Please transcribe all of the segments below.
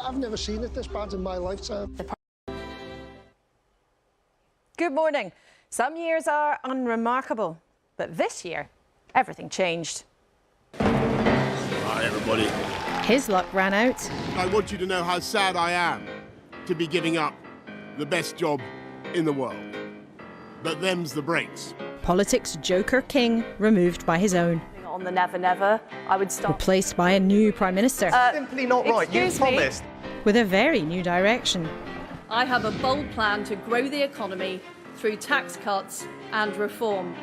I've never seen it this bad in my lifetime. Good morning. Some years are unremarkable, but this year, everything changed. Hi, everybody. His luck ran out. I want you to know how sad I am to be giving up the best job in the world. But them's the breaks. Politics Joker King removed by his own. On the never, never, I would stop. Replaced by a new Prime Minister. Simply not right. You promised. With a very new direction. I have a bold plan to grow the economy through tax cuts and reform.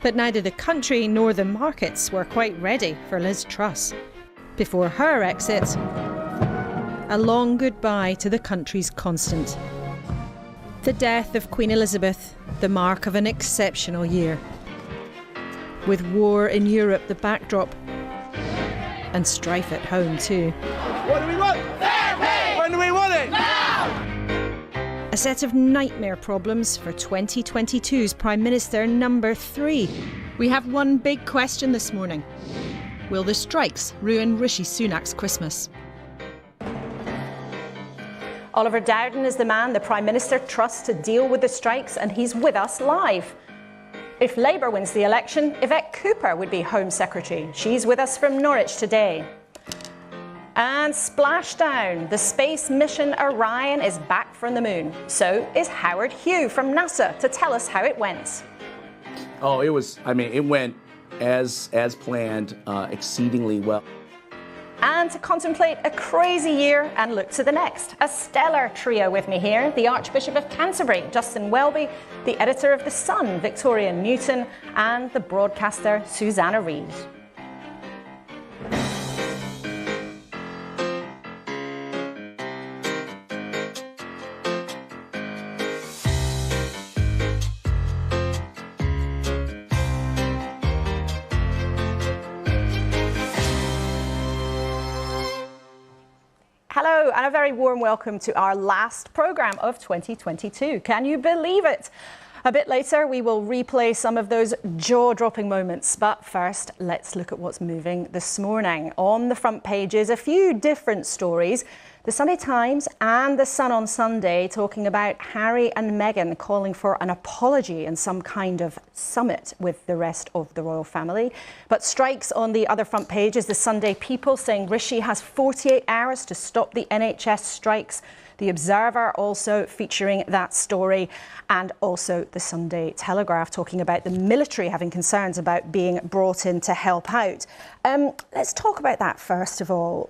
But neither the country nor the markets were quite ready for Liz Truss. Before her exit, a long goodbye to the country's constant. The death of Queen Elizabeth, the mark of an exceptional year. With war in Europe the backdrop, and strife at home too. What do we want? Fair pay! When do we want it? Now! A set of nightmare problems for 2022's Prime Minister number 3. We have one big question this morning. Will the strikes ruin Rishi Sunak's Christmas? Oliver Dowden is the man the Prime Minister trusts to deal with the strikes, and he's with us live. If Labour wins the election, Yvette Cooper would be Home Secretary. She's with us from Norwich today. And splashdown, the space mission Orion is back from the moon. So is Howard Hugh from NASA to tell us how it went. Oh, it went as planned, exceedingly well. And to contemplate a crazy year and look to the next. A stellar trio with me here. The Archbishop of Canterbury, Justin Welby, the editor of The Sun, Victoria Newton, and the broadcaster, Susanna Reid. Hello and a very warm welcome to our last programme of 2022. Can you believe it? A bit later we will replay some of those jaw-dropping moments, but first let's look at what's moving this morning. On the front pages, a few different stories. The Sunday Times and The Sun on Sunday talking about Harry and Meghan calling for an apology and some kind of summit with the rest of the royal family. But strikes on the other front pages, the Sunday People saying Rishi has 48 hours to stop the NHS strikes. The Observer also featuring that story, and also the Sunday Telegraph talking about the military having concerns about being brought in to help out. Let's talk about that first of all.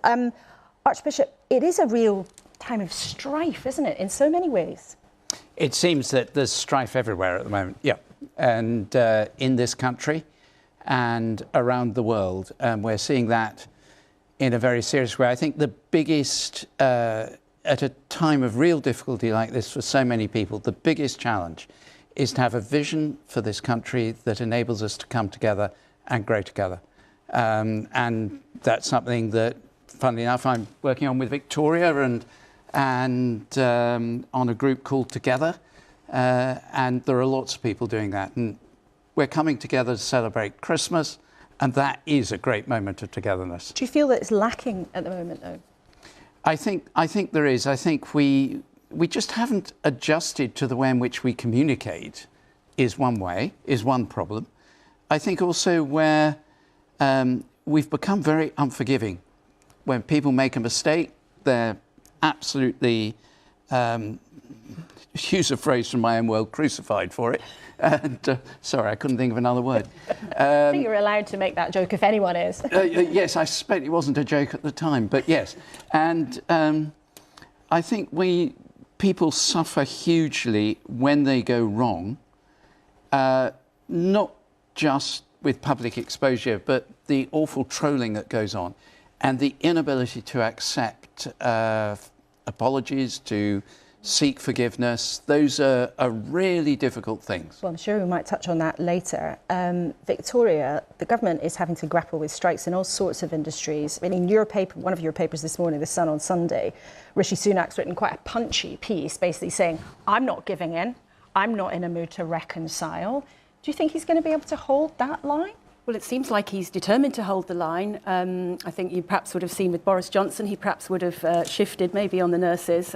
Archbishop, it is a real time of strife, isn't it, in so many ways? It seems that there's strife everywhere at the moment, yeah. And in this country and around the world, we're seeing that in a very serious way. I think the biggest, at a time of real difficulty like this for so many people, the biggest challenge is to have a vision for this country that enables us to come together and grow together. And that's something that, funnily enough, I'm working on with Victoria and on a group called Together. And there are lots of people doing that. And we're coming together to celebrate Christmas, and that is a great moment of togetherness. Do you feel that it's lacking at the moment, though? I think there is. I think we just haven't adjusted to the way in which we communicate is one problem. I think also where we've become very unforgiving. When people make a mistake, they're absolutely, use a phrase from my own world, crucified for it. And sorry, I couldn't think of another word. I think you're allowed to make that joke if anyone is. Yes, I suspect it wasn't a joke at the time, but yes. And I think people suffer hugely when they go wrong, not just with public exposure, but the awful trolling that goes on. And the inability to accept apologies, to seek forgiveness, those are really difficult things. Well, I'm sure we might touch on that later. Victoria, the government is having to grapple with strikes in all sorts of industries. I mean, in your paper, one of your papers this morning, The Sun on Sunday, Rishi Sunak's written quite a punchy piece, basically saying, I'm not giving in, I'm not in a mood to reconcile. Do you think he's going to be able to hold that line Well, it seems like he's determined to hold the line. I think you perhaps would have seen with Boris Johnson, he perhaps would have shifted maybe on the nurses.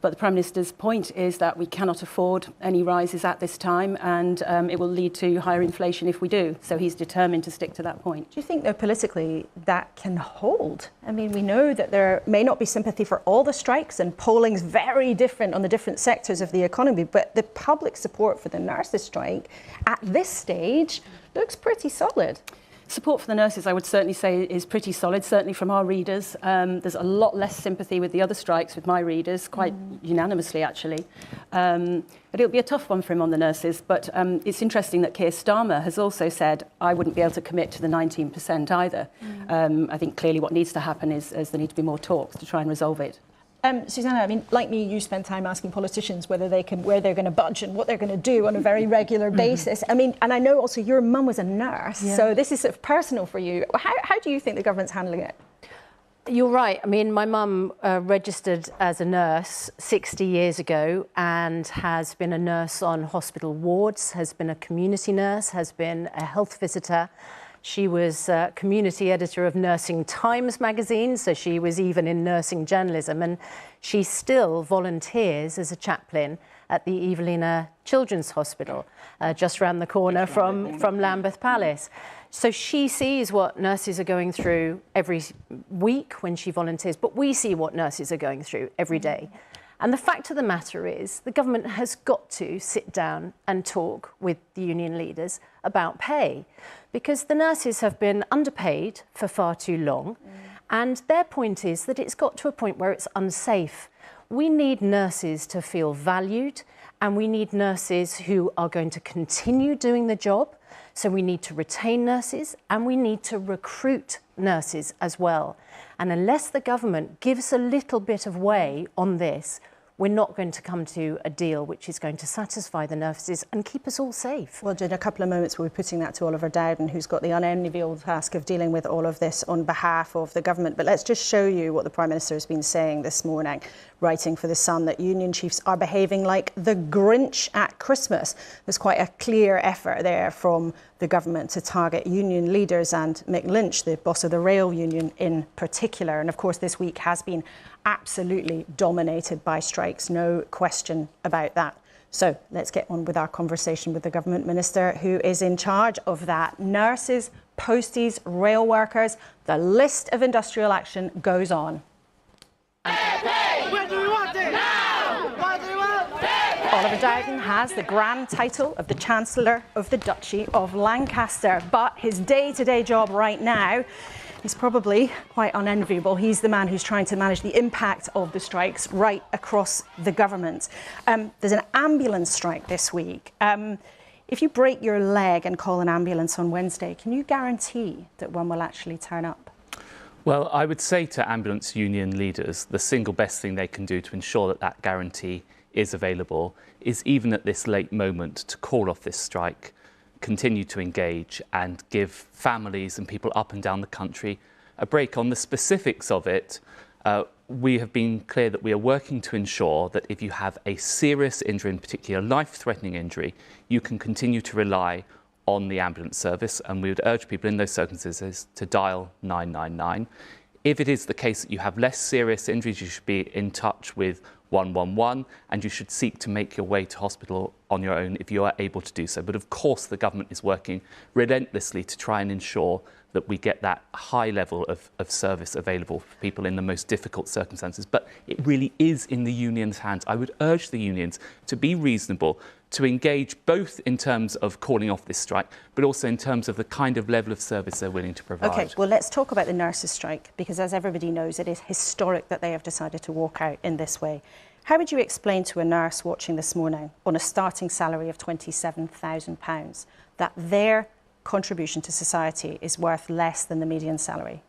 But the Prime Minister's point is that we cannot afford any rises at this time, and it will lead to higher inflation if we do. So he's determined to stick to that point. Do you think, though, politically, that can hold? I mean, we know that there may not be sympathy for all the strikes, and polling's very different on the different sectors of the economy, but the public support for the nurses' strike at this stage looks pretty solid. Support for the nurses, I would certainly say, is pretty solid, certainly from our readers. There's a lot less sympathy with the other strikes with my readers, quite unanimously, actually. But it'll be a tough one for him on the nurses. But it's interesting that Keir Starmer has also said, I wouldn't be able to commit to the 19% either. I think clearly what needs to happen is there need to be more talks to try and resolve it. Susanna, I mean, like me, you spend time asking politicians whether they can, where they're going to budge and what they're going to do on a very regular basis. I mean, and I know also your mum was a nurse, so this is sort of personal for you. How do you think the government's handling it? You're right. I mean, my mum registered as a nurse 60 years ago and has been a nurse on hospital wards, has been a community nurse, has been a health visitor. She was community editor of Nursing Times magazine, so she was even in nursing journalism, and she still volunteers as a chaplain at the Evelina Children's Hospital, just around the corner from Lambeth Palace. So she sees what nurses are going through every week when she volunteers, but we see what nurses are going through every day. And the fact of the matter is the government has got to sit down and talk with the union leaders about pay, because the nurses have been underpaid for far too long. And their point is that it's got to a point where it's unsafe. We need nurses to feel valued, and we need nurses who are going to continue doing the job. So we need to retain nurses, and we need to recruit nurses as well. And unless the government gives a little bit of way on this, we're not going to come to a deal which is going to satisfy the nurses and keep us all safe. Well, in a couple of moments, we'll be putting that to Oliver Dowden, who's got the unenviable task of dealing with all of this on behalf of the government. But let's just show you what the Prime Minister has been saying this morning, writing for The Sun, that union chiefs are behaving like the Grinch at Christmas. There's quite a clear effort there from the government to target union leaders and Mick Lynch, the boss of the rail union in particular. And of course, this week has been absolutely dominated by strikes, no question about that. So let's get on with our conversation with the government minister who is in charge of that. Nurses, posties, rail workers, the list of industrial action goes on. When do we want it? Now! What do we want? Oliver Dowden has the grand title of the Chancellor of the Duchy of Lancaster, but his day-to-day job right now is probably quite unenviable. He's the man who's trying to manage the impact of the strikes right across the government. There's an ambulance strike this week. If you break your leg and call an ambulance on Wednesday, can you guarantee that one will actually turn up? Well, I would say to ambulance union leaders, the single best thing they can do to ensure that that guarantee is available is, even at this late moment, to call off this strike, continue to engage and give families and people up and down the country a break. On the specifics of it, we have been clear that we are working to ensure that if you have a serious injury, in particular life-threatening injury, you can continue to rely on the ambulance service, and we would urge people in those circumstances to dial 999. If it is the case that you have less serious injuries, you should be in touch with 111, and you should seek to make your way to hospital on your own if you are able to do so. But of course, the government is working relentlessly to try and ensure that we get that high level of service available for people in the most difficult circumstances. But it really is in the unions' hands. I would urge the unions to be reasonable, to engage both in terms of calling off this strike, but also in terms of the kind of level of service they're willing to provide. OK, well, let's talk about the nurses' strike, because as everybody knows, it is historic that they have decided to walk out in this way. How would you explain to a nurse watching this morning on a starting salary of £27,000 that their contribution to society is worth less than the median salary?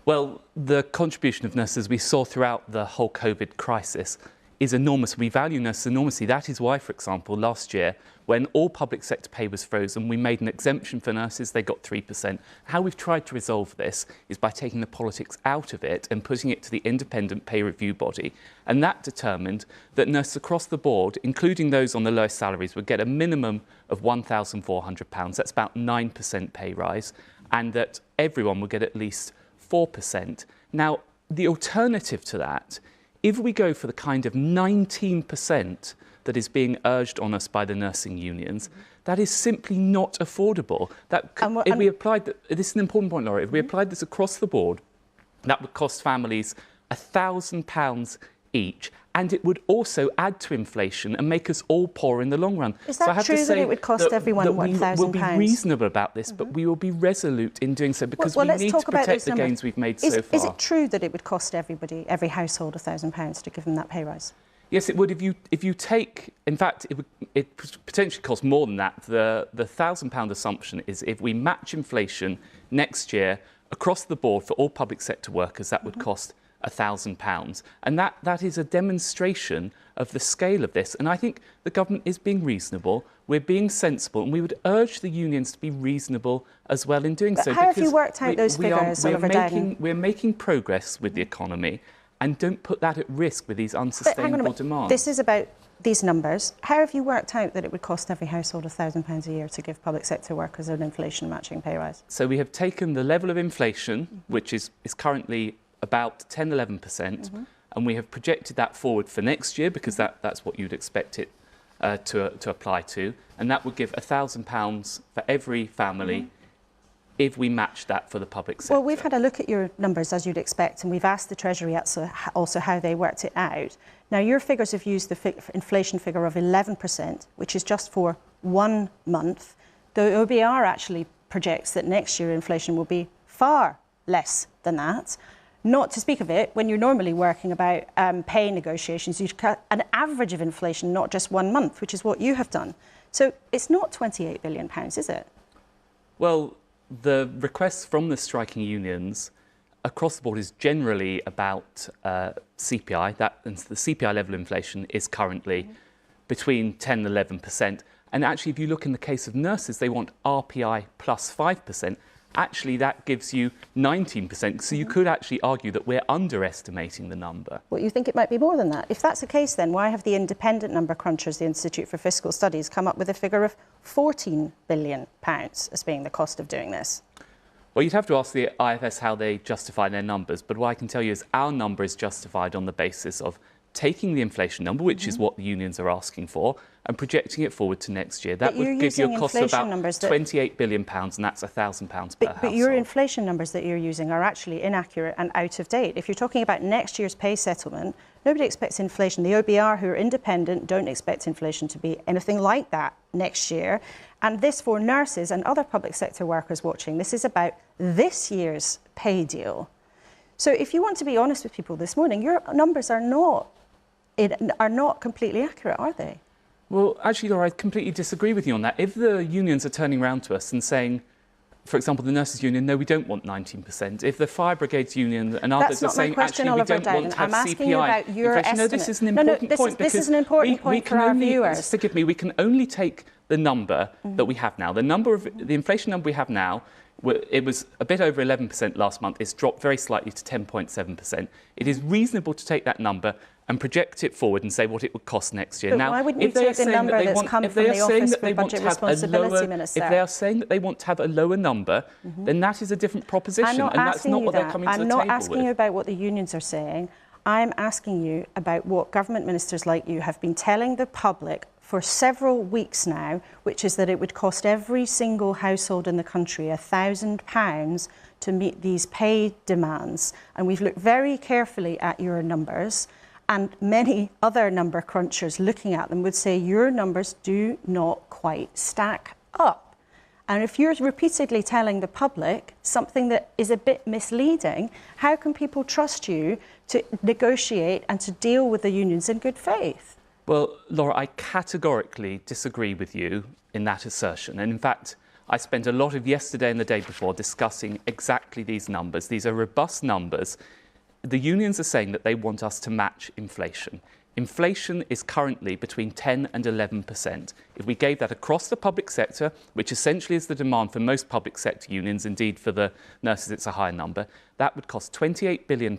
Well, the contribution of nurses we saw throughout the whole COVID crisis is enormous. We value nurses enormously. That is why, for example, last year, when all public sector pay was frozen, we made an exemption for nurses. They got 3%. How we've tried to resolve this is by taking the politics out of it and putting it to the independent pay review body. And that determined that nurses across the board, including those on the lowest salaries, would get a minimum of £1,400. That's about 9% pay rise. And that everyone would get at least 4%. Now, the alternative to that, if we go for the kind of 19% that is being urged on us by the nursing unions, that is simply not affordable. If we applied, this is an important point, Laura, if we applied this across the board, that would cost families £1,000 each, and it would also add to inflation and make us all poor in the long run. Is that true that it would cost everyone £1,000? We'll be reasonable about this, but we will be resolute in doing so because we need to protect the gains we've made so far. Is it true that it would cost everybody, every household, £1,000 to give them that pay rise? Yes, it would. If you take, in fact, it potentially cost more than that. The £1,000 assumption is if we match inflation next year across the board for all public sector workers, that would cost £1,000. And that is a demonstration of the scale of this. And I think the government is being reasonable, we're being sensible, and we would urge the unions to be reasonable as well in doing so. How have you worked out those figures, Oliver Dowden? We're making progress with the economy, and don't put that at risk with these unsustainable demands. This is about these numbers. How have you worked out that it would cost every household £1,000 a year to give public sector workers an inflation matching pay rise? So we have taken the level of inflation, which is currently about 10-11%, and we have projected that forward for next year because that's what you'd expect it to apply to, and that would give £1,000 for every family if we match that for the public sector. Well, we've had a look at your numbers, as you'd expect, and we've asked the Treasury also how they worked it out. Now, your figures have used the inflation figure of 11%, which is just for 1 month. The OBR actually projects that next year inflation will be far less than that. Not to speak of it, when you're normally working about pay negotiations, you cut an average of inflation, not just 1 month, which is what you have done. So it's not £28 billion, is it? Well, the requests from the striking unions across the board is generally about CPI. And the CPI level inflation is currently between 10 and 11%. And actually, if you look in the case of nurses, they want RPI plus 5%. Actually, that gives you 19%. So you could actually argue that we're underestimating the number. Well, you think it might be more than that. If that's the case, then why have the independent number crunchers, the Institute for Fiscal Studies, come up with a figure of £14 billion as being the cost of doing this? Well, you'd have to ask the IFS how they justify their numbers. But what I can tell you is our number is justified on the basis of taking the inflation number, which is what the unions are asking for, and projecting it forward to next year. That would give you a cost of about £28 billion, and that's £1,000 per household. But your inflation numbers that you're using are actually inaccurate and out of date. If you're talking about next year's pay settlement, nobody expects inflation. The OBR, who are independent, don't expect inflation to be anything like that next year. And this, for nurses and other public sector workers watching, this is about this year's pay deal. So if you want to be honest with people this morning, your numbers are not completely accurate, are they? Well, actually, Laura, I completely disagree with you on that. If the unions are turning around to us and saying, for example, the nurses' union, no, we don't want 19%. If the fire brigades union and others are saying, actually, we don't want to have I'm asking you about your estimate. No, this is an important point. This is an important point for our viewers. Forgive me, we can only take the number that we have now. The inflation number we have now, it was a bit over 11% last month. It's dropped very slightly to 10.7%. It is reasonable to take that number and project it forward and say what it would cost next year. But now, why wouldn't you take the number that's come from the Office for Budget Responsibility Minister? If they are saying that they want to have a lower number, then that is a different proposition, and that's not what they're coming to the table with. I'm not asking you about what the unions are saying. I'm asking you about what government ministers like you have been telling the public for several weeks now, which is that it would cost every single household in the country £1,000 to meet these pay demands. And we've looked very carefully at your numbers, and many other number crunchers looking at them would say your numbers do not quite stack up. And if you're repeatedly telling the public something that is a bit misleading, how can people trust you to negotiate and to deal with the unions in good faith? Well, Laura, I categorically disagree with you in that assertion. And in fact, I spent a lot of yesterday and the day before discussing exactly these numbers. These are robust numbers. The unions are saying that they want us to match inflation. Inflation is currently between 10 and 11%. If we gave that across the public sector, which essentially is the demand for most public sector unions, indeed for the nurses it's a higher number, that would cost £28 billion.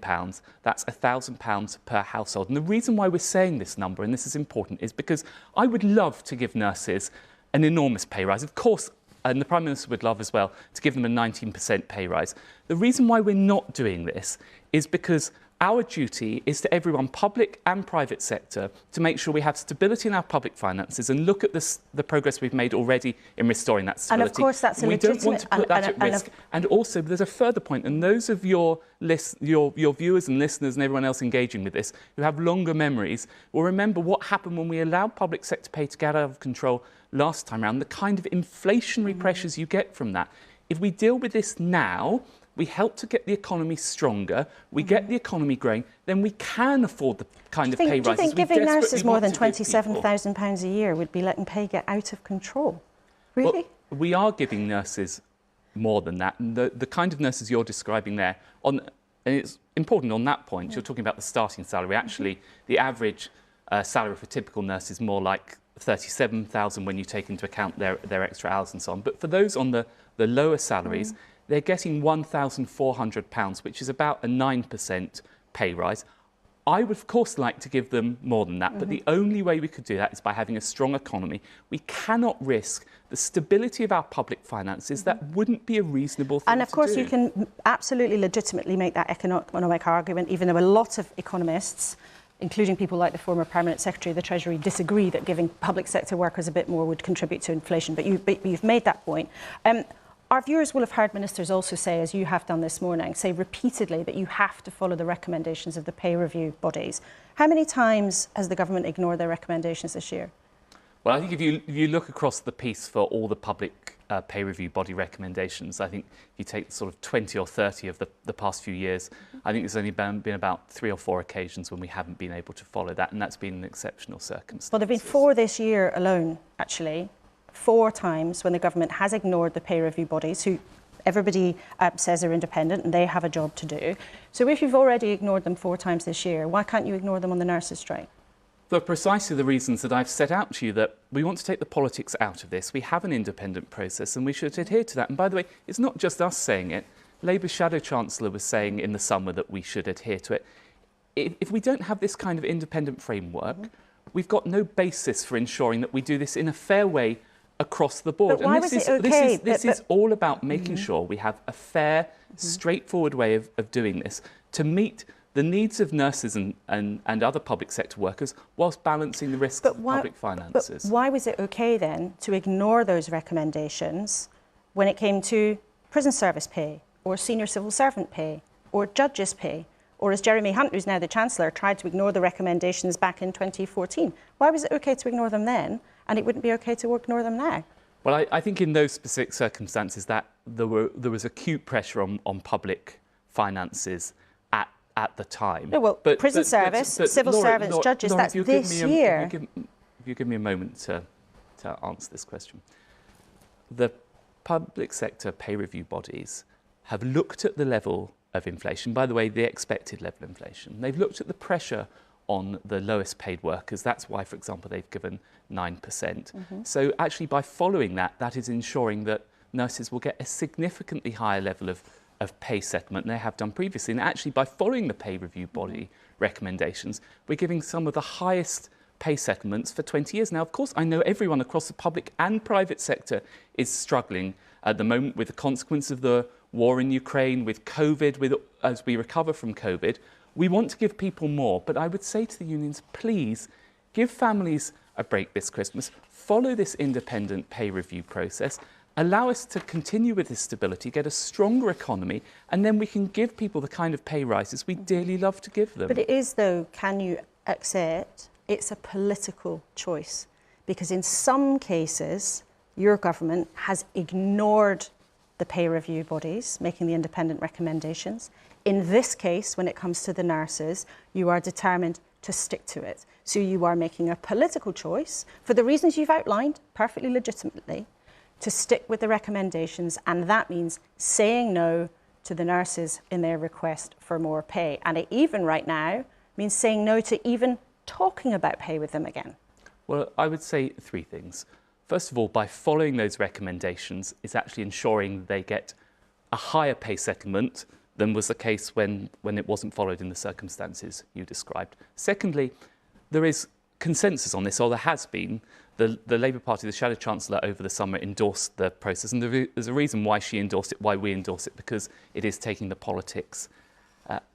That's £1,000 per household. And the reason why we're saying this number, and this is important, is because I would love to give nurses an enormous pay rise. Of course, and the Prime Minister would love as well to give them a 19% pay rise. The reason why we're not doing this is because our duty is to everyone, public and private sector, to make sure we have stability in our public finances and look at the progress we've made already in restoring that stability. And of course, that's a we don't want to put that at risk. And also, there's a further point, and those of your viewers and listeners and everyone else engaging with this who have longer memories will remember what happened when we allowed public sector pay to get out of control last time around, the kind of inflationary pressures you get from that. If we deal with this now, we help to get the economy stronger, we get the economy growing, then we can afford the kind of pay rises. Do you think giving nurses more than £27,000 a year would be letting pay get out of control? Really? Well, we are giving nurses more than that. And the kind of nurses you're describing there, and it's important on that point, you're talking about the starting salary. Actually, the average salary for a typical nurse is more like 37,000 when you take into account their extra hours and so on. But for those on the lower salaries, they're getting £1,400, which is about a 9% pay rise. I would, of course, like to give them more than that, but the only way we could do that is by having a strong economy. We cannot risk the stability of our public finances. That wouldn't be a reasonable thing to do. And of course, you can absolutely legitimately make that economic argument, even though a lot of economists, including people like the former Permanent Secretary of the Treasury, disagree that giving public sector workers a bit more would contribute to inflation. But you've made that point. Our viewers will have heard ministers also say, as you have done this morning, say repeatedly that you have to follow the recommendations of the pay review bodies. How many times has the government ignored their recommendations this year? Well, I think if you look across the piece for all the public pay review body recommendations, I think if you take sort of 20 or 30 of the past few years, I think there's only been about 3 or 4 occasions when we haven't been able to follow that, and that's been an exceptional circumstance. Well, there have been 4 this year alone, actually. 4 times when the government has ignored the pay review bodies, who everybody says are independent and they have a job to do. So if you've already ignored them 4 times this year, why can't you ignore them on the nurses' strike? For precisely the reasons that I've set out to you, that we want to take the politics out of this. We have an independent process and we should adhere to that. And by the way, it's not just us saying it. Labour's Shadow Chancellor was saying in the summer that we should adhere to it. If we don't have this kind of independent framework, we've got no basis for ensuring that we do this in a fair way across the board. But why was it okay? This is all about making sure we have a fair, straightforward way of doing this to meet the needs of nurses and other public sector workers whilst balancing the risks of public finances. But why was it okay then to ignore those recommendations when it came to prison service pay or senior civil servant pay or judges' pay? Or as Jeremy Hunt, who's now the Chancellor, tried to ignore the recommendations back in 2014. Why was it okay to ignore them then, and it wouldn't be okay to ignore them now? Well, I think in those specific circumstances that there was acute pressure on public finances at the time. No, well, prison service, civil servants, judges, Laura, that's this year. If you give me a moment to answer this question. The public sector pay review bodies have looked at the level of inflation, by the way, the expected level of inflation. They've looked at the pressure on the lowest paid workers. That's why, for example, they've given 9%. So actually, by following that, that is ensuring that nurses will get a significantly higher level of pay settlement than they have done previously. And actually, by following the pay review body recommendations, we're giving some of the highest pay settlements for 20 years. Now, of course, I know everyone across the public and private sector is struggling at the moment with the consequence of the war in Ukraine, with COVID, as we recover from COVID. We want to give people more, but I would say to the unions, please give families a break this Christmas, follow this independent pay review process, allow us to continue with this stability, get a stronger economy, and then we can give people the kind of pay rises we dearly love to give them. But it is, though, can you accept, it's a political choice, because in some cases, your government has ignored the pay review bodies, making the independent recommendations. In this case, when it comes to the nurses, you are determined to stick to it. So you are making a political choice, for the reasons you've outlined, perfectly legitimately, to stick with the recommendations, and that means saying no to the nurses in their request for more pay. And it even right now means saying no to even talking about pay with them again? Well, I would say three things. First of all, by following those recommendations, it's actually ensuring they get a higher pay settlement than was the case when it wasn't followed in the circumstances you described. Secondly, there is consensus on this, or there has been. The Labour Party, the Shadow Chancellor over the summer endorsed the process, and there's a reason why she endorsed it, why we endorse it, because it is taking the politics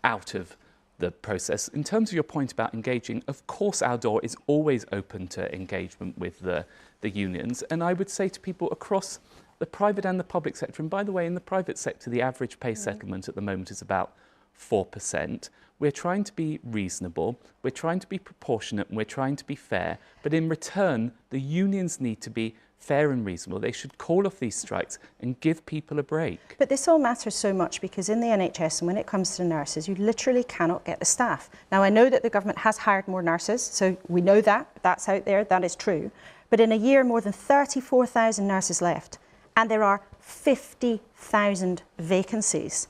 out of the process. In terms of your point about engaging, of course our door is always open to engagement with the unions, and I would say to people across the private and the public sector, and by the way, in the private sector, the average pay settlement at the moment is about 4%. We're trying to be reasonable, we're trying to be proportionate, and we're trying to be fair, but in return, the unions need to be fair and reasonable. They should call off these strikes and give people a break. But this all matters so much because in the NHS, and when it comes to nurses, you literally cannot get the staff. Now, I know that the government has hired more nurses, so we know that, that's out there, that is true. But in a year, more than 34,000 nurses left, and there are 50,000 vacancies.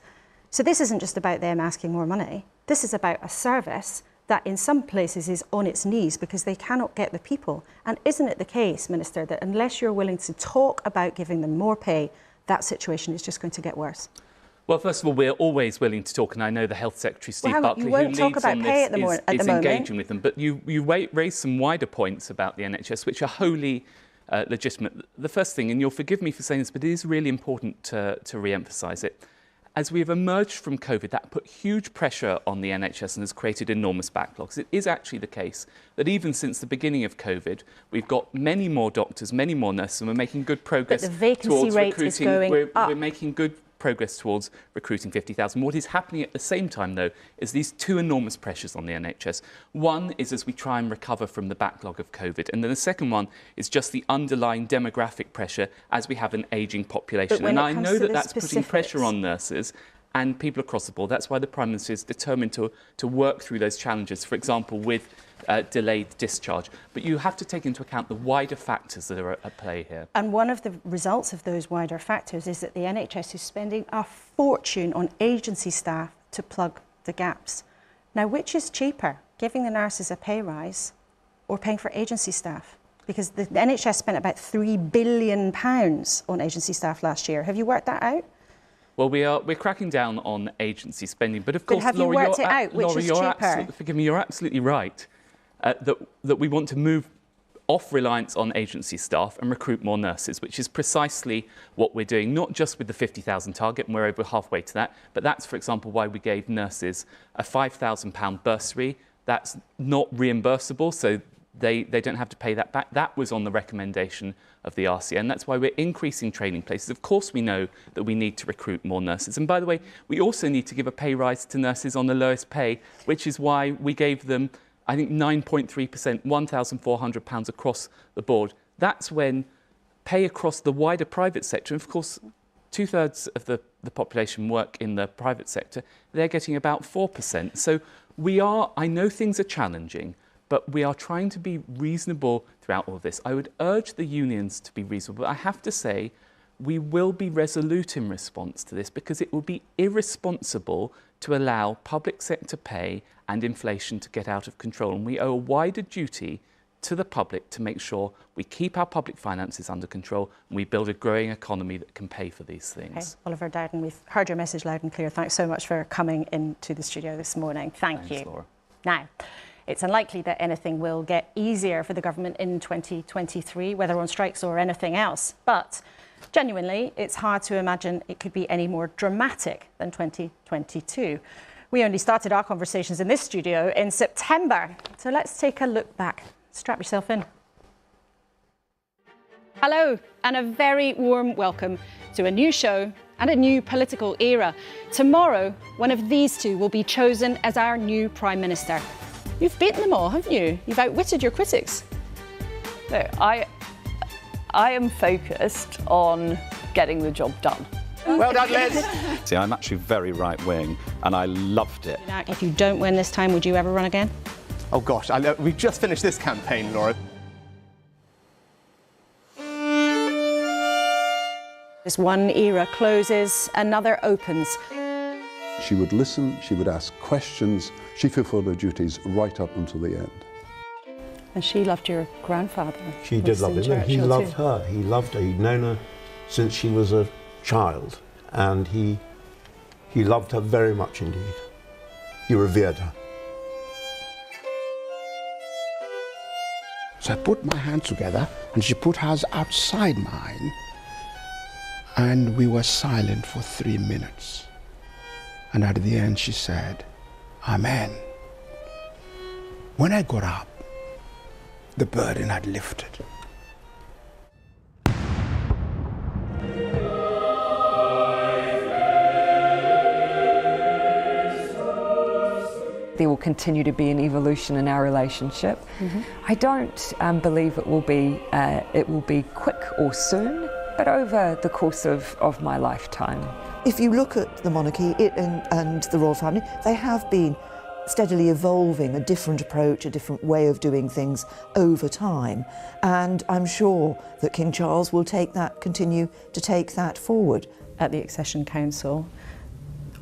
So this isn't just about them asking more money. This is about a service that in some places is on its knees because they cannot get the people. And isn't it the case, Minister, that unless you're willing to talk about giving them more pay, that situation is just going to get worse? Well, first of all, we're always willing to talk, and I know the Health Secretary, Steve Buckley, who leads on this, is engaging with them. But you raised some wider points about the NHS, which are wholly legitimate. The first thing, and you'll forgive me for saying this, but it is really important to re-emphasise it. As we have emerged from COVID, that put huge pressure on the NHS and has created enormous backlogs. It is actually the case that even since the beginning of COVID, we've got many more doctors, many more nurses, and we're making good progress but the vacancy rate recruiting. Is going up. We're making good progress towards recruiting 50,000. What is happening at the same time, though, is these two enormous pressures on the NHS. One is as we try and recover from the backlog of COVID, and then the second one is just the underlying demographic pressure as we have an ageing population. And I know that that's putting pressure on nurses and people across the board. That's why the Prime Minister is determined to work through those challenges, for example, with delayed discharge. But you have to take into account the wider factors that are at play here. And one of the results of those wider factors is that the NHS is spending a fortune on agency staff to plug the gaps. Now, which is cheaper, giving the nurses a pay rise or paying for agency staff? Because the NHS spent about £3 billion on agency staff last year. Have you worked that out? Well, we're cracking down on agency spending, but of course, have you Laura, worked it out? Which is cheaper? Forgive me, you're absolutely right that we want to move off reliance on agency staff and recruit more nurses, which is precisely what we're doing, not just with the 50,000 target, and we're over halfway to that, but that's, for example, why we gave nurses a £5,000 bursary. That's not reimbursable, so they don't have to pay that back. That was on the recommendation of the RCN. That's why we're increasing training places. Of course, we know that we need to recruit more nurses. And by the way, we also need to give a pay rise to nurses on the lowest pay, which is why we gave them, I think, 9.3%, £1,400 across the board. That's when pay across the wider private sector, and of course, 2/3 of the population work in the private sector, they're getting about 4%. So I know things are challenging, but we are trying to be reasonable throughout all of this. I would urge the unions to be reasonable, but I have to say we will be resolute in response to this because it would be irresponsible to allow public sector pay and inflation to get out of control. And we owe a wider duty to the public to make sure we keep our public finances under control and we build a growing economy that can pay for these things. Okay. Oliver Dowden, we've heard your message loud and clear. Thanks so much for coming into the studio this morning. Thanks, Laura. Now, it's unlikely that anything will get easier for the government in 2023, whether on strikes or anything else. But genuinely, it's hard to imagine it could be any more dramatic than 2022. We only started our conversations in this studio in September. So let's take a look back. Strap yourself in. Hello, and a very warm welcome to a new show and a new political era. Tomorrow, one of these two will be chosen as our new Prime Minister. You've beaten them all, haven't you? You've outwitted your critics. No, I am focused on getting the job done. Well done, Liz. See, I'm actually very right-wing, and I loved it. If you don't win this time, would you ever run again? Oh gosh, we've just finished this campaign, Laura. As one era closes, another opens. She would listen, she would ask questions, she fulfilled her duties right up until the end. And she loved your grandfather. She did love him. He loved her. He loved her. He'd known her since she was a child, and he loved her very much indeed. He revered her. So I put my hands together, and she put hers outside mine, and we were silent for 3 minutes. And at the end she said, "Amen." When I got up, the burden had lifted. There will continue to be an evolution in our relationship. I don't believe it will be quick or soon, but over the course of my lifetime. If you look at the monarchy and the royal family, they have been steadily evolving a different approach, a different way of doing things over time. And I'm sure that King Charles will continue to take that forward. At the Accession Council,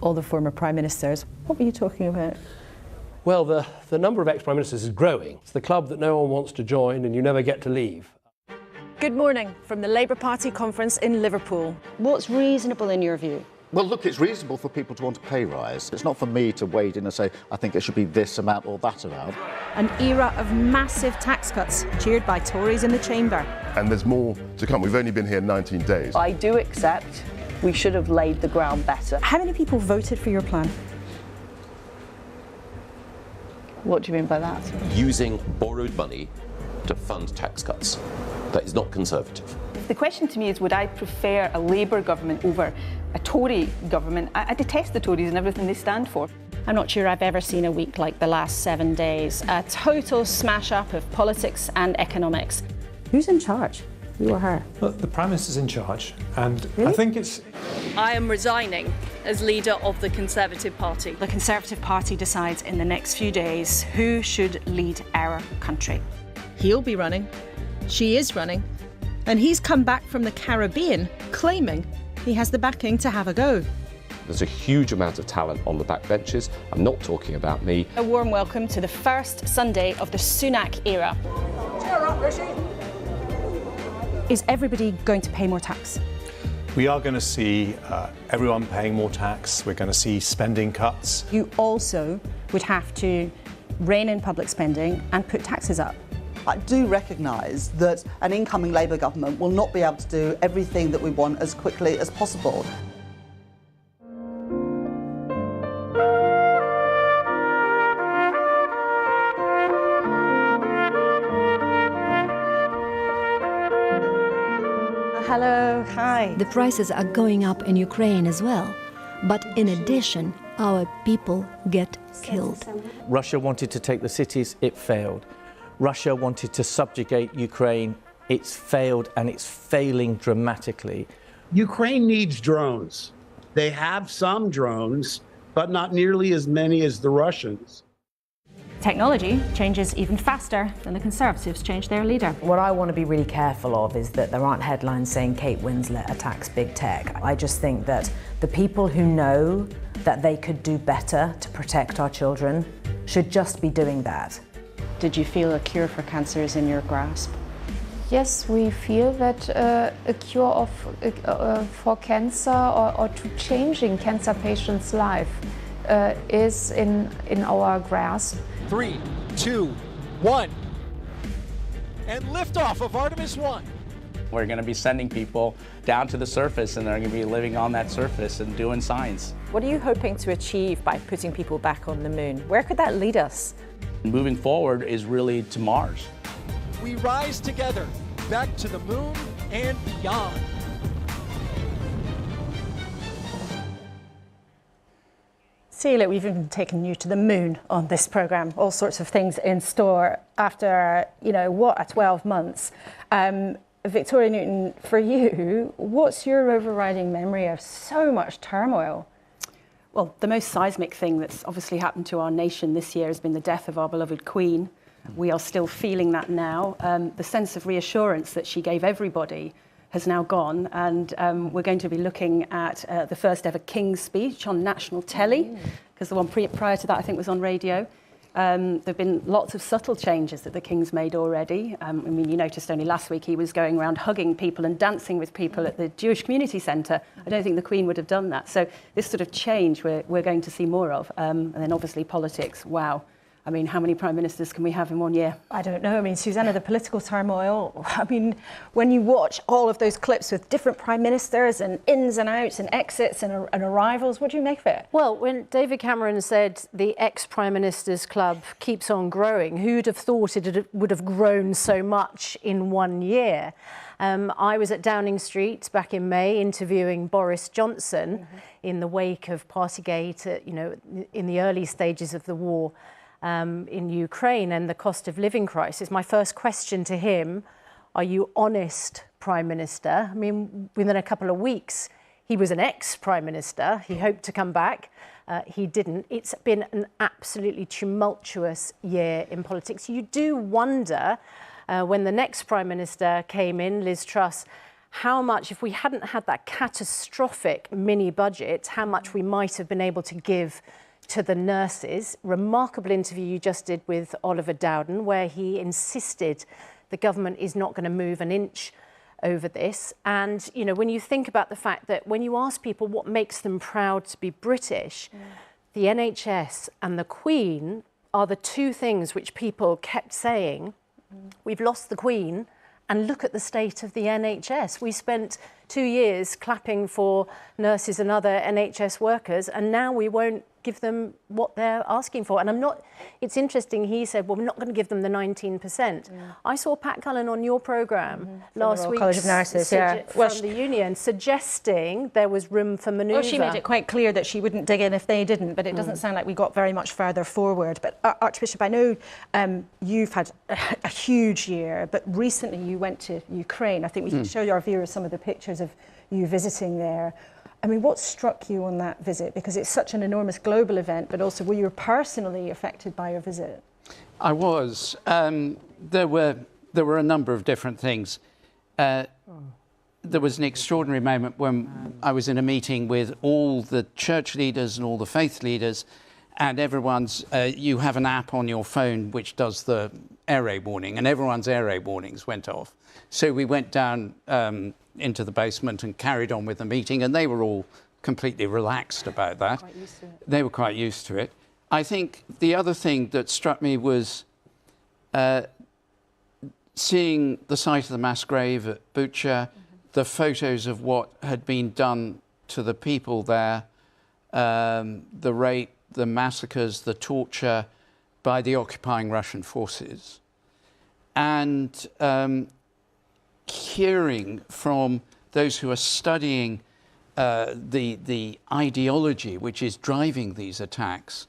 all the former Prime Ministers, what were you talking about? Well, the number of ex-Prime Ministers is growing. It's the club that no one wants to join and you never get to leave. Good morning from the Labour Party conference in Liverpool. What's reasonable in your view? Well, look, it's reasonable for people to want a pay rise. It's not for me to wade in and say, I think it should be this amount or that amount. An era of massive tax cuts, cheered by Tories in the chamber. And there's more to come. We've only been here 19 days. I do accept we should have laid the ground better. How many people voted for your plan? What do you mean by that? Using borrowed money to fund tax cuts. That is not Conservative. The question to me is, would I prefer a Labour government over a Tory government? I detest the Tories and everything they stand for. I'm not sure I've ever seen a week like the last 7 days. A total smash-up of politics and economics. Who's in charge? You or her? Well, the Prime Minister's in charge, and Really? I think it's... I am resigning as leader of the Conservative Party. The Conservative Party decides in the next few days who should lead our country. He'll be running. She is running. And he's come back from the Caribbean claiming he has the backing to have a go. There's a huge amount of talent on the backbenches. I'm not talking about me. A warm welcome to the first Sunday of the Sunak era. Cheer up, Rishi. Is everybody going to pay more tax? We are going to see everyone paying more tax. We're going to see spending cuts. You also would have to rein in public spending and put taxes up. I do recognise that an incoming Labour government will not be able to do everything that we want as quickly as possible. Hello, hi. The prices are going up in Ukraine as well. But in addition, our people get killed. Russia wanted to take the cities, it failed. Russia wanted to subjugate Ukraine, it's failed and it's failing dramatically. Ukraine needs drones. They have some drones, but not nearly as many as the Russians. Technology changes even faster than the Conservatives change their leader. What I want to be really careful of is that there aren't headlines saying Kate Winslet attacks big tech. I just think that the people who know that they could do better to protect our children should just be doing that. Did you feel a cure for cancer is in your grasp? Yes, we feel that a cure for cancer or to changing cancer patients' life is in our grasp. 3, 2, 1. And liftoff of Artemis 1. We're going to be sending people down to the surface, and they're going to be living on that surface and doing science. What are you hoping to achieve by putting people back on the moon? Where could that lead us? Moving forward is really to Mars. We rise together, back to the moon and beyond. Celia, we've even taken you to the moon on this programme. All sorts of things in store after, 12 months. Victoria Newton, for you, what's your overriding memory of so much turmoil? Well, the most seismic thing that's obviously happened to our nation this year has been the death of our beloved Queen. We are still feeling that now. The sense of reassurance that she gave everybody has now gone, and we're going to be looking at the first ever King's speech on national telly, because the one prior to that I think was on radio. There have been lots of subtle changes that the King's made already. I mean, you noticed only last week he was going around hugging people and dancing with people at the Jewish Community Centre. I don't think the Queen would have done that. So this sort of change we're going to see more of. And then obviously politics, wow. I mean, how many prime ministers can we have in 1 year? I don't know. I mean, Susanna, the political turmoil, I mean, when you watch all of those clips with different prime ministers and ins and outs and exits and arrivals, what do you make of it? Well, when David Cameron said the ex-Prime Minister's Club keeps on growing, who'd have thought it would have grown so much in 1 year? I was at Downing Street back in May interviewing Boris Johnson in the wake of Partygate, you know, in the early stages of the war. In Ukraine and the cost of living crisis. My first question to him, are you honest, Prime Minister? I mean, within a couple of weeks, he was an ex-Prime Minister. He hoped to come back. He didn't. It's been an absolutely tumultuous year in politics. You do wonder, when the next Prime Minister came in, Liz Truss, how much, if we hadn't had that catastrophic mini budget, how much we might have been able to give to the nurses. Remarkable interview you just did with Oliver Dowden, where he insisted the government is not going to move an inch over this. And, you know, when you think about the fact that when you ask people what makes them proud to be British, the NHS and the Queen are the two things which people kept saying, we've lost the Queen, and look at the state of the NHS. We spent 2 years clapping for nurses and other NHS workers, and now we won't give them what they're asking for. And it's interesting, he said, well, we're not going to give them the 19%. I saw Pat Cullen on your programme last week. College of Nurses, from the union, suggesting there was room for manoeuvre. Well, she made it quite clear that she wouldn't dig in if they didn't, but it doesn't sound like we got very much further forward. But Archbishop, I know you've had a huge year, but recently you went to Ukraine. I think we can show our viewers some of the pictures of you visiting there. I mean, what struck you on that visit? Because it's such an enormous global event, but also were you personally affected by your visit? I was. There were a number of different things. There was an extraordinary moment when I was in a meeting with all the church leaders and all the faith leaders, and everyone's, you have an app on your phone which does the air raid warning, and everyone's air raid warnings went off. So we went down into the basement and carried on with the meeting, and they were all completely relaxed about that. They were quite used to it. I think the other thing that struck me was seeing the site of the mass grave at Bucha, the photos of what had been done to the people there, the rape, the massacres, the torture by the occupying Russian forces. And hearing from those who are studying the ideology which is driving these attacks,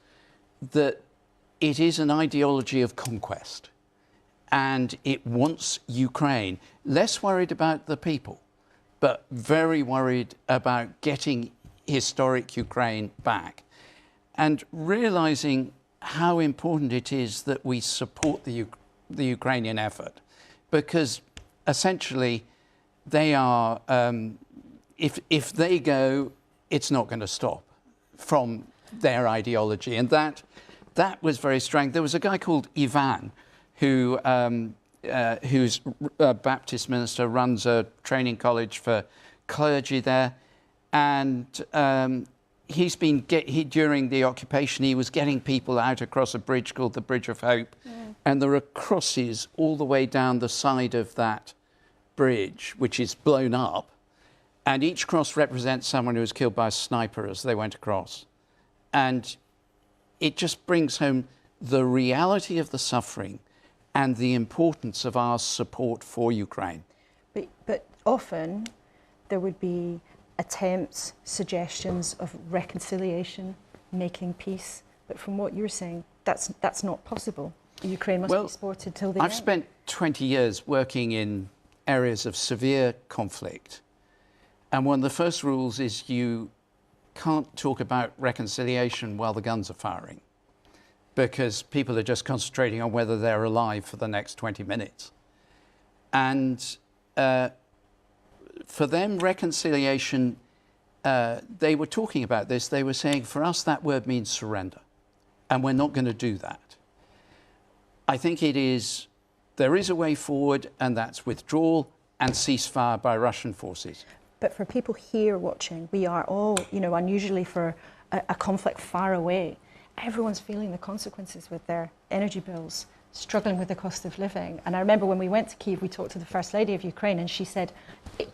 that it is an ideology of conquest and it wants Ukraine, less worried about the people, but very worried about getting historic Ukraine back, and realizing how important it is that we support the Ukrainian effort, because essentially they are, if they go, it's not going to stop from their ideology. And that was very strange. There was a guy called Ivan who's a Baptist minister, runs a training college for clergy there, and he's been during the occupation, he was getting people out across a bridge called the Bridge of Hope, and there are crosses all the way down the side of that bridge, which is blown up, and each cross represents someone who was killed by a sniper as they went across. And it just brings home the reality of the suffering and the importance of our support for Ukraine. But often there would be attempts, suggestions of reconciliation, making peace. But from what you're saying, that's not possible. Ukraine must be supported till the end. I've spent 20 years working in areas of severe conflict. And one of the first rules is you can't talk about reconciliation while the guns are firing, because people are just concentrating on whether they're alive for the next 20 minutes. And for them, reconciliation, they were talking about this, they were saying, for us, that word means surrender. And we're not going to do that. I think there is a way forward, and that's withdrawal and ceasefire by Russian forces. But for people here watching, we are all, unusually for a conflict far away, everyone's feeling the consequences with their energy bills, struggling with the cost of living. And I remember when we went to Kyiv, we talked to the First Lady of Ukraine, and she said,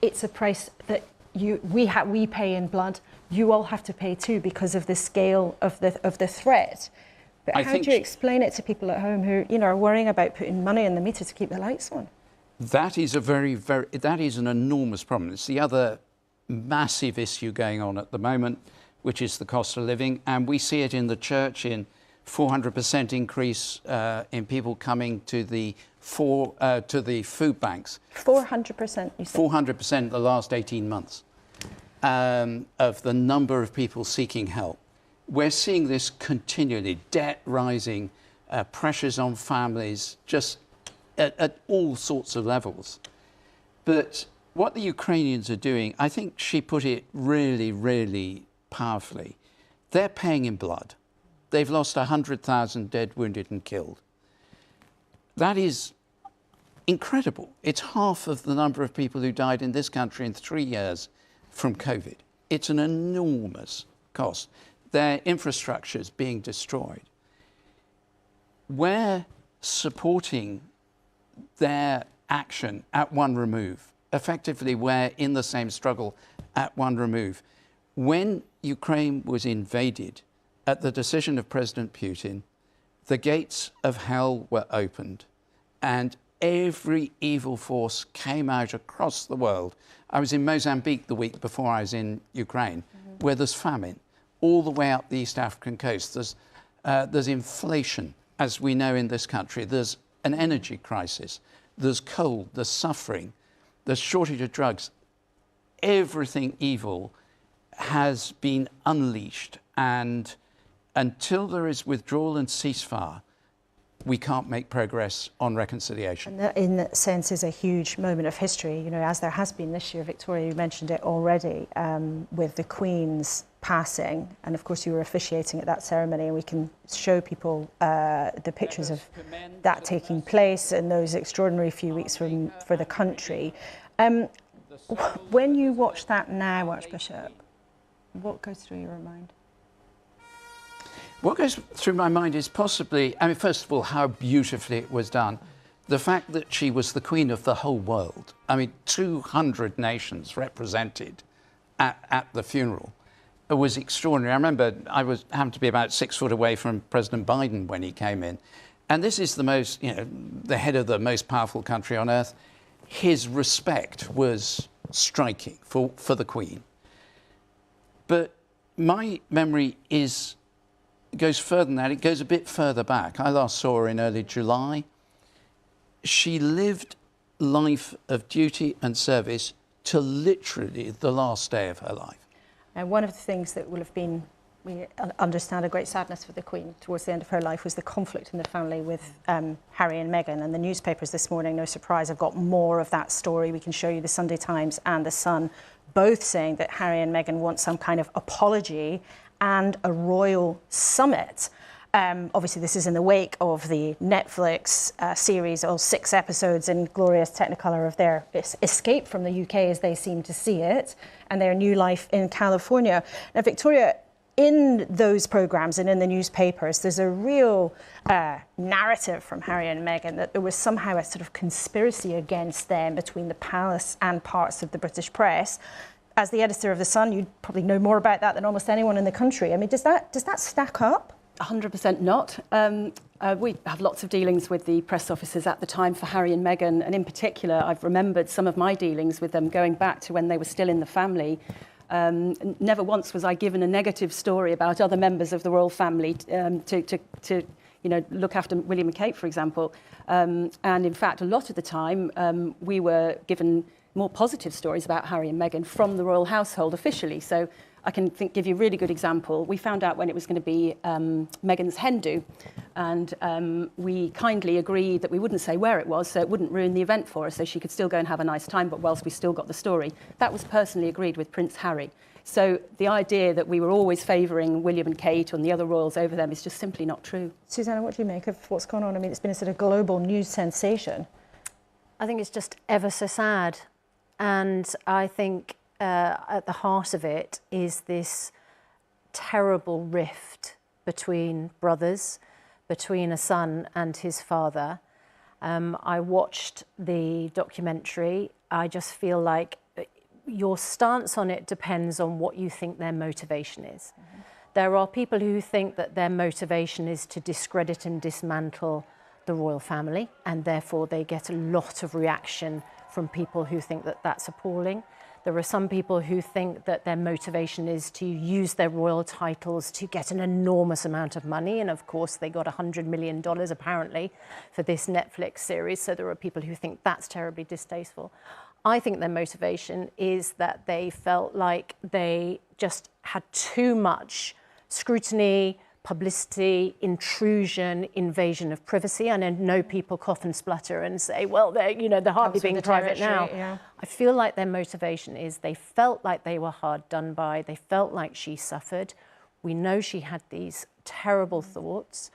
it's a price that we pay in blood, you all have to pay too, because of the scale of the threat. But how do you explain it to people at home who, are worrying about putting money in the meter to keep the lights on? That is that is an enormous problem. It's the other massive issue going on at the moment, which is the cost of living. And we see it in the church in 400% increase in people coming to the food banks. 400%, you said? 400% in the last 18 months of the number of people seeking help. We're seeing this continually, debt rising, pressures on families, just at all sorts of levels. But what the Ukrainians are doing, I think she put it really, really powerfully. They're paying in blood. They've lost 100,000 dead, wounded and killed. That is incredible. It's half of the number of people who died in this country in 3 years from COVID. It's an enormous cost. Their infrastructure is being destroyed. We're supporting their action at one remove. Effectively, we're in the same struggle at one remove. When Ukraine was invaded, at the decision of President Putin, the gates of hell were opened and every evil force came out across the world. I was in Mozambique the week before I was in Ukraine, where there's famine all the way up the East African coast. There's inflation, as we know in this country. There's an energy crisis. There's cold, there's suffering, there's shortage of drugs. Everything evil has been unleashed, and until there is withdrawal and ceasefire, we can't make progress on reconciliation. And that, in that sense, is a huge moment of history, as there has been this year. Victoria, you mentioned it already, with the Queen's passing, and of course you were officiating at that ceremony, and we can show people the pictures of that taking place and those extraordinary few weeks for the country. When you watch that now, Archbishop, what goes through your mind? What goes through my mind is possibly, first of all, how beautifully it was done. The fact that she was the Queen of the whole world. 200 nations represented at the funeral. It was extraordinary. I remember I happened to be about 6 foot away from President Biden when he came in. And this is the head of the most powerful country on earth. His respect was striking for the Queen. But my memory goes further than that. It goes a bit further back. I last saw her in early July. She lived life of duty and service to literally the last day of her life. And one of the things that will have been, we understand, a great sadness for the Queen towards the end of her life was the conflict in the family with Harry and Meghan. And the newspapers this morning, no surprise, have got more of that story. We can show you the Sunday Times and the Sun, both saying that Harry and Meghan want some kind of apology and a royal summit. Obviously, this is in the wake of the Netflix series, all 6 episodes in glorious technicolor of their escape from the UK, as they seem to see it, and their new life in California. Now, Victoria, in those programmes and in the newspapers, there's a real narrative from Harry and Meghan that there was somehow a sort of conspiracy against them between the palace and parts of the British press. As the editor of The Sun, you probably know more about that than almost anyone in the country. Does that stack up? 100% not. We have lots of dealings with the press officers at the time for Harry and Meghan, and in particular, I've remembered some of my dealings with them going back to when they were still in the family. Never once was I given a negative story about other members of the royal family to look after William and Kate, for example. And in fact, a lot of the time, we were given more positive stories about Harry and Meghan from the royal household officially. So I can give you a really good example. We found out when it was going to be Meghan's hen do, and we kindly agreed that we wouldn't say where it was, so it wouldn't ruin the event for her, so she could still go and have a nice time, but whilst we still got the story. That was personally agreed with Prince Harry. So the idea that we were always favouring William and Kate and the other royals over them is just simply not true. Susanna, what do you make of what's gone on? I mean, it's been a sort of global news sensation. I think it's just ever so sad. And I think at the heart of it is this terrible rift between brothers, between a son and his father. I watched the documentary. I just feel like your stance on it depends on what you think their motivation is. Mm-hmm. There are people who think that their motivation is to discredit and dismantle the royal family, and therefore they get a lot of reaction from people who think that that's appalling. There are some people who think that their motivation is to use their royal titles to get an enormous amount of money. And of course, they got $100 million apparently for this Netflix series. So there are people who think that's terribly distasteful. I think their motivation is that they felt like they just had too much scrutiny, publicity, intrusion, invasion of privacy. And I know people cough and splutter and say, well, they're hardly being private now. Yeah. I feel like their motivation is they felt like they were hard done by. They felt like she suffered. We know she had these terrible thoughts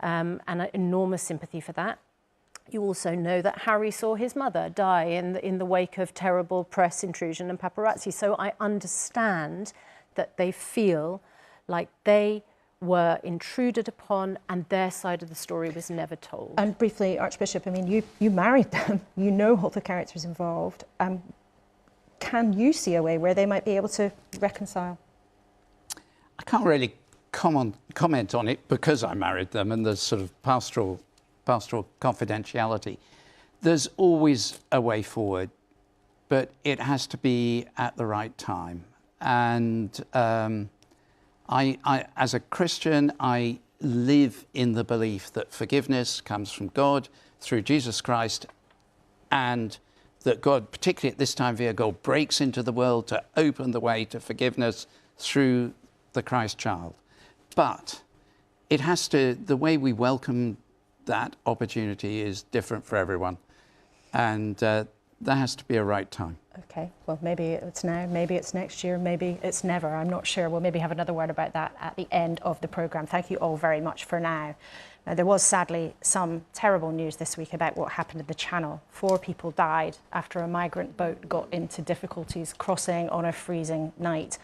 and an enormous sympathy for that. You also know that Harry saw his mother die in the wake of terrible press intrusion and paparazzi. So I understand that they feel like they were intruded upon and their side of the story was never told. And briefly, Archbishop, I mean, you married them. You know all the characters involved. Can you see a way where they might be able to reconcile? I can't really comment on it because I married them and there's sort of pastoral confidentiality. There's always a way forward, but it has to be at the right time. And I, as a Christian, I live in the belief that forgiveness comes from God through Jesus Christ, and that God, particularly at this time of year, God breaks into the world to open the way to forgiveness through the Christ child. But it has to, the way we welcome that opportunity is different for everyone. And there has to be a right time. Okay, well, maybe it's now, maybe it's next year, maybe it's never. I'm not sure. We'll maybe have another word about that at the end of the programme. Thank you all very much for now. Now, there was sadly some terrible news this week about what happened in the Channel. 4 people died after a migrant boat got into difficulties crossing on a freezing night.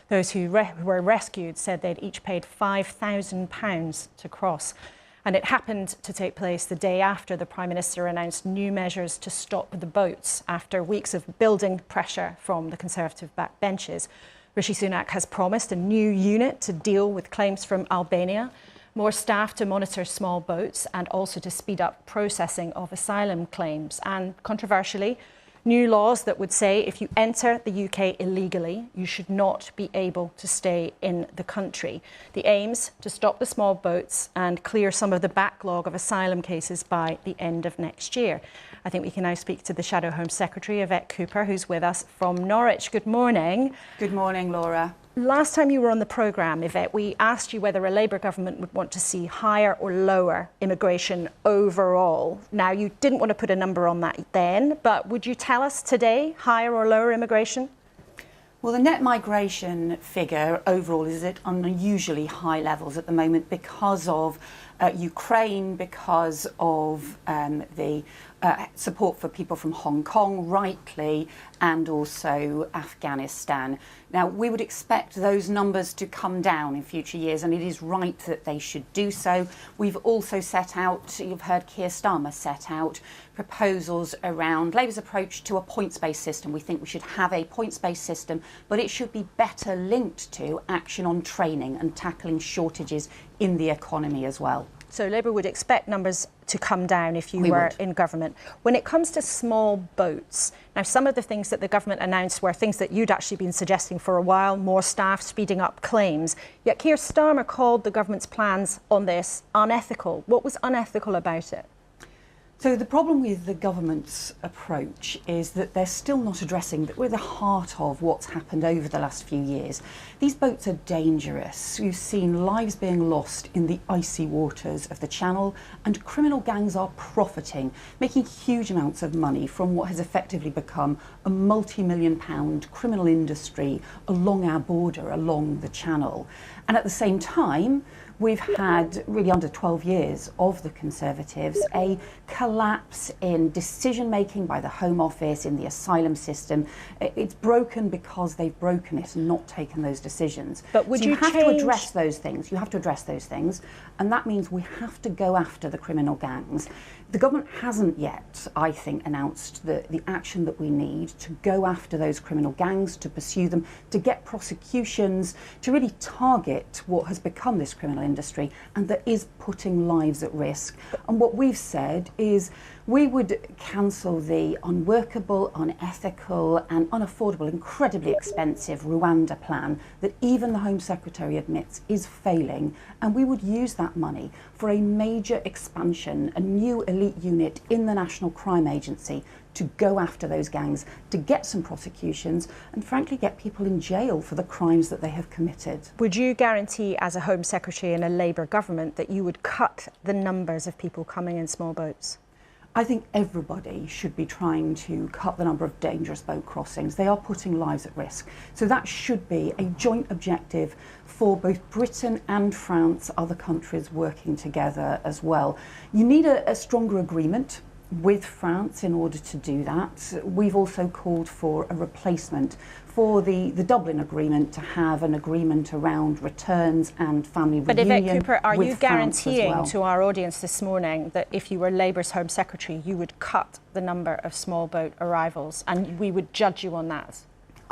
Those who were rescued said they'd each paid £5,000 to cross. And it happened to take place the day after the Prime Minister announced new measures to stop the boats after weeks of building pressure from the Conservative backbenches. Rishi Sunak has promised a new unit to deal with claims from Albania, more staff to monitor small boats, and also to speed up processing of asylum claims. And controversially, new laws that would say if you enter the UK illegally, you should not be able to stay in the country. The aim's to stop the small boats and clear some of the backlog of asylum cases by the end of next year. I think we can now speak to the Shadow Home Secretary, Yvette Cooper, who's with us from Norwich. Good morning. Good morning, Laura. Last time you were on the programme, Yvette, we asked you whether a Labour government would want to see higher or lower immigration overall. Now, you didn't want to put a number on that then, but would you tell us today, higher or lower immigration? Well, the net migration figure overall is at unusually high levels at the moment because of Ukraine, because of the support for people from Hong Kong, rightly, and also Afghanistan. Now, we would expect those numbers to come down in future years, and it is right that they should do so. We've also set out, you've heard Keir Starmer set out proposals around Labour's approach to a points-based system. We think we should have a points-based system, but it should be better linked to action on training and tackling shortages in the economy as well. So Labour would expect numbers to come down if you were in government. When it comes to small boats, now some of the things that the government announced were things that you'd actually been suggesting for a while, more staff, speeding up claims. Yet Keir Starmer called the government's plans on this unethical. What was unethical about it? So the problem with the government's approach is that they're still not addressing that we're the heart of what's happened over the last few years. These boats are dangerous. You've seen lives being lost in the icy waters of the Channel, and criminal gangs are profiting, making huge amounts of money from what has effectively become a multi-million-pound criminal industry along our border, along the Channel. And at the same time, we've had, really under 12 years of the Conservatives, a collapse in decision-making by the Home Office, in the asylum system. It's broken because they've broken it and not taken those decisions. But would so you have change... to address those things. You have to address those things. And that means we have to go after the criminal gangs. The government hasn't yet, I think, announced the action that we need to go after those criminal gangs, to pursue them, to get prosecutions, to really target what has become this criminal industry and that is putting lives at risk. And what we've said is we would cancel the unworkable, unethical and unaffordable, incredibly expensive Rwanda plan that even the Home Secretary admits is failing, and we would use that money for a major expansion, a new elite unit in the National Crime Agency to go after those gangs, to get some prosecutions and frankly get people in jail for the crimes that they have committed. Would you guarantee as a Home Secretary in a Labour government that you would cut the numbers of people coming in small boats? I think everybody should be trying to cut the number of dangerous boat crossings. They are putting lives at risk. So that should be a joint objective for both Britain and France, other countries working together as well. You need a stronger agreement with France in order to do that. We've also called for a replacement for the Dublin Agreement, to have an agreement around returns and family reunion. But Yvette Cooper, are you France guaranteeing to our audience this morning that if you were Labour's Home Secretary, you would cut the number of small boat arrivals and we would judge you on that?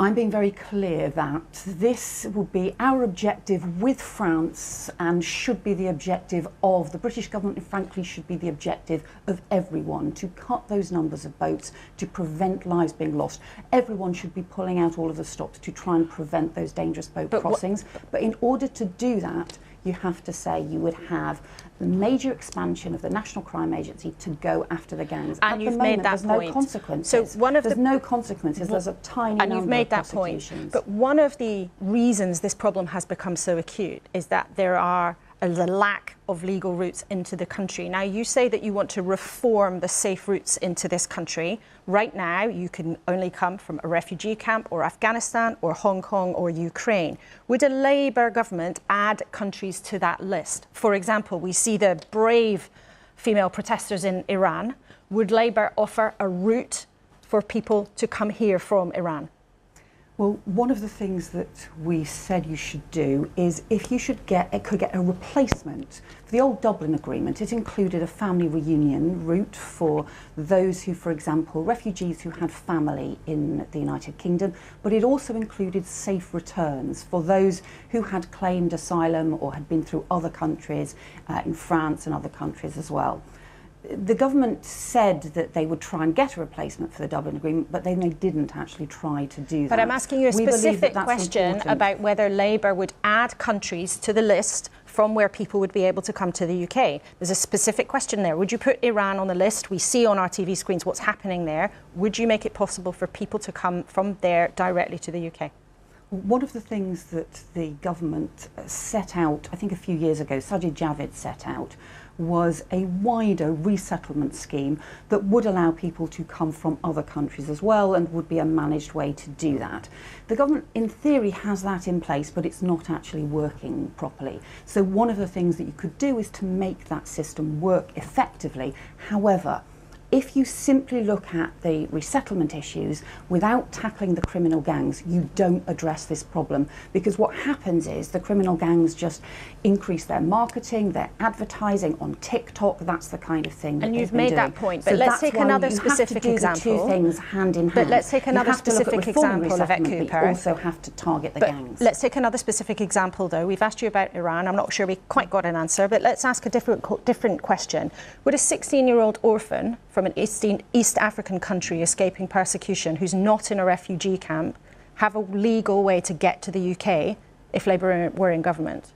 I'm being very clear that this will be our objective with France and should be the objective of the British government, and frankly should be the objective of everyone, to cut those numbers of boats, to prevent lives being lost. Everyone should be pulling out all of the stops to try and prevent those dangerous boat crossings. But in order to do that, you have to say you would have the major expansion of the National Crime Agency to go after the gangs. And you've made that point. There's no consequences. So one of there's no consequences. There's a tiny number of prosecutions. And you've made that point. But one of the reasons this problem has become so acute is that there are a lack of legal routes into the country. Now, you say that you want to reform the safe routes into this country. Right now, you can only come from a refugee camp or Afghanistan or Hong Kong or Ukraine. Would a Labour government add countries to that list? For example, we see the brave female protesters in Iran. Would Labour offer a route for people to come here from Iran? Well, one of the things that we said you should do is if you could get a replacement for the old Dublin Agreement. It included a family reunion route for those who, for example, refugees who had family in the United Kingdom, but it also included safe returns for those who had claimed asylum or had been through other countries, in France and other countries as well. The government said that they would try and get a replacement for the Dublin Agreement, but then they didn't actually try to do that. But I'm asking you a specific question about whether Labour would add countries to the list from where people would be able to come to the UK. There's a specific question there. Would you put Iran on the list? We see on our TV screens what's happening there. Would you make it possible for people to come from there directly to the UK? One of the things that the government set out, I think a few years ago, Sajid Javid set out, was a wider resettlement scheme that would allow people to come from other countries as well and would be a managed way to do that. The government, in theory, has that in place, but it's not actually working properly. So one of the things that you could do is to make that system work effectively. However, if you simply look at the resettlement issues without tackling the criminal gangs, you don't address this problem, because what happens is the criminal gangs just increase their marketing, their advertising on TikTok. That's the kind of thing that and they've you've been made doing. that point, but so let's take another You specific have example. to do the two things hand in hand. But let's take another specific example, Yvette Cooper. Cooper. You also have to target the gangs. Let's take another specific example, though. We've asked you about Iran. I'm not sure we quite got an answer, but let's ask a different question. Would a 16-year-old orphan from an East African country escaping persecution who's not in a refugee camp have a legal way to get to the UK if Labour were in government?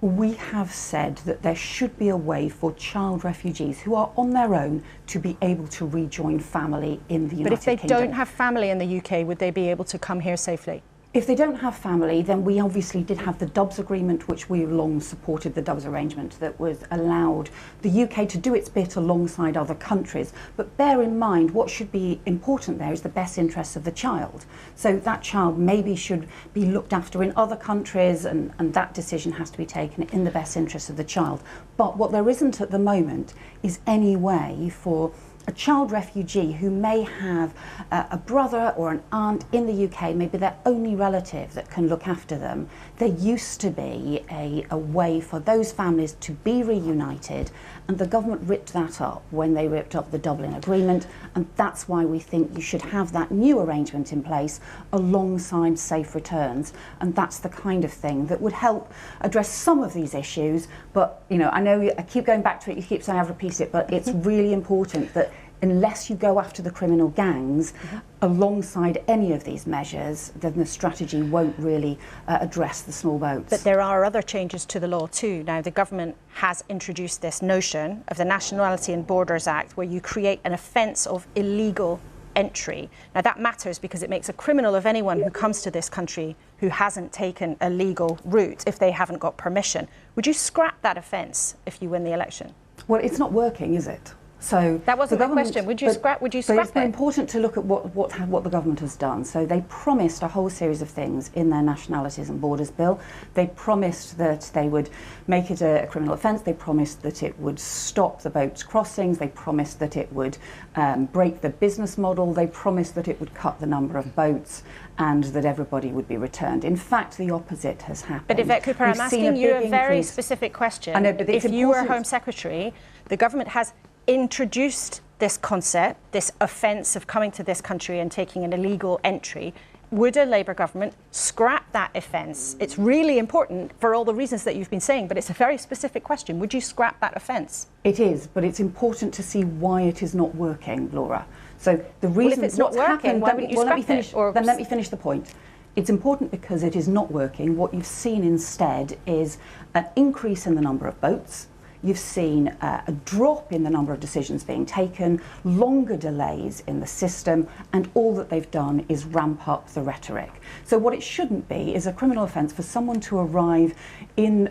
We have said that there should be a way for child refugees who are on their own to be able to rejoin family in the United Kingdom. But if they don't have family in the UK, would they be able to come here safely? If they don't have family, then we obviously did have the Dubs Agreement, which we long supported, the Dubs Arrangement, that was allowed the UK to do its bit alongside other countries. But bear in mind, what should be important there is the best interests of the child. So that child maybe should be looked after in other countries, and that decision has to be taken in the best interests of the child. But what there isn't at the moment is any way for a child refugee who may have a brother or an aunt in the UK, maybe their only relative that can look after them. There used to be a way for those families to be reunited, and the government ripped that up when they ripped up the Dublin Agreement, and that's why we think you should have that new arrangement in place alongside safe returns, and that's the kind of thing that would help address some of these issues. But you know, I know I keep going back to it, you keep saying I've repeated it, but it's really important that unless you go after the criminal gangs alongside any of these measures, then the strategy won't really address the small boats. But there are other changes to the law too. Now, the government has introduced this notion of the Nationality and Borders Act, where you create an offence of illegal entry. Now, that matters because it makes a criminal of anyone who comes to this country who hasn't taken a legal route if they haven't got permission. Would you scrap that offence if you win the election? Well, it's not working, is it? So that wasn't the question. Would you scrap? Would you scrap it? It's important to look at what the government has done. So they promised a whole series of things in their Nationalities and Borders Bill. They promised that they would make it a criminal offence. They promised that it would stop the boats crossings. They promised that it would break the business model. They promised that it would cut the number of boats and that everybody would be returned. In fact, the opposite has happened. But Yvette Cooper, I'm asking you a very specific question. I know, but if you were Home Secretary, the government has introduced this concept, this offence of coming to this country and taking an illegal entry. Would a Labour government scrap that offence? It's really important for all the reasons that you've been saying, but it's a very specific question. Would you scrap that offence? It is, but it's important to see why it is not working, Laura. So the reason if it's not working, why wouldn't you scrap it? Then let me finish the point. It's important because it is not working. What you've seen instead is an increase in the number of boats. You've seen a drop in the number of decisions being taken, longer delays in the system, and all that they've done is ramp up the rhetoric. So what it shouldn't be is a criminal offence for someone to arrive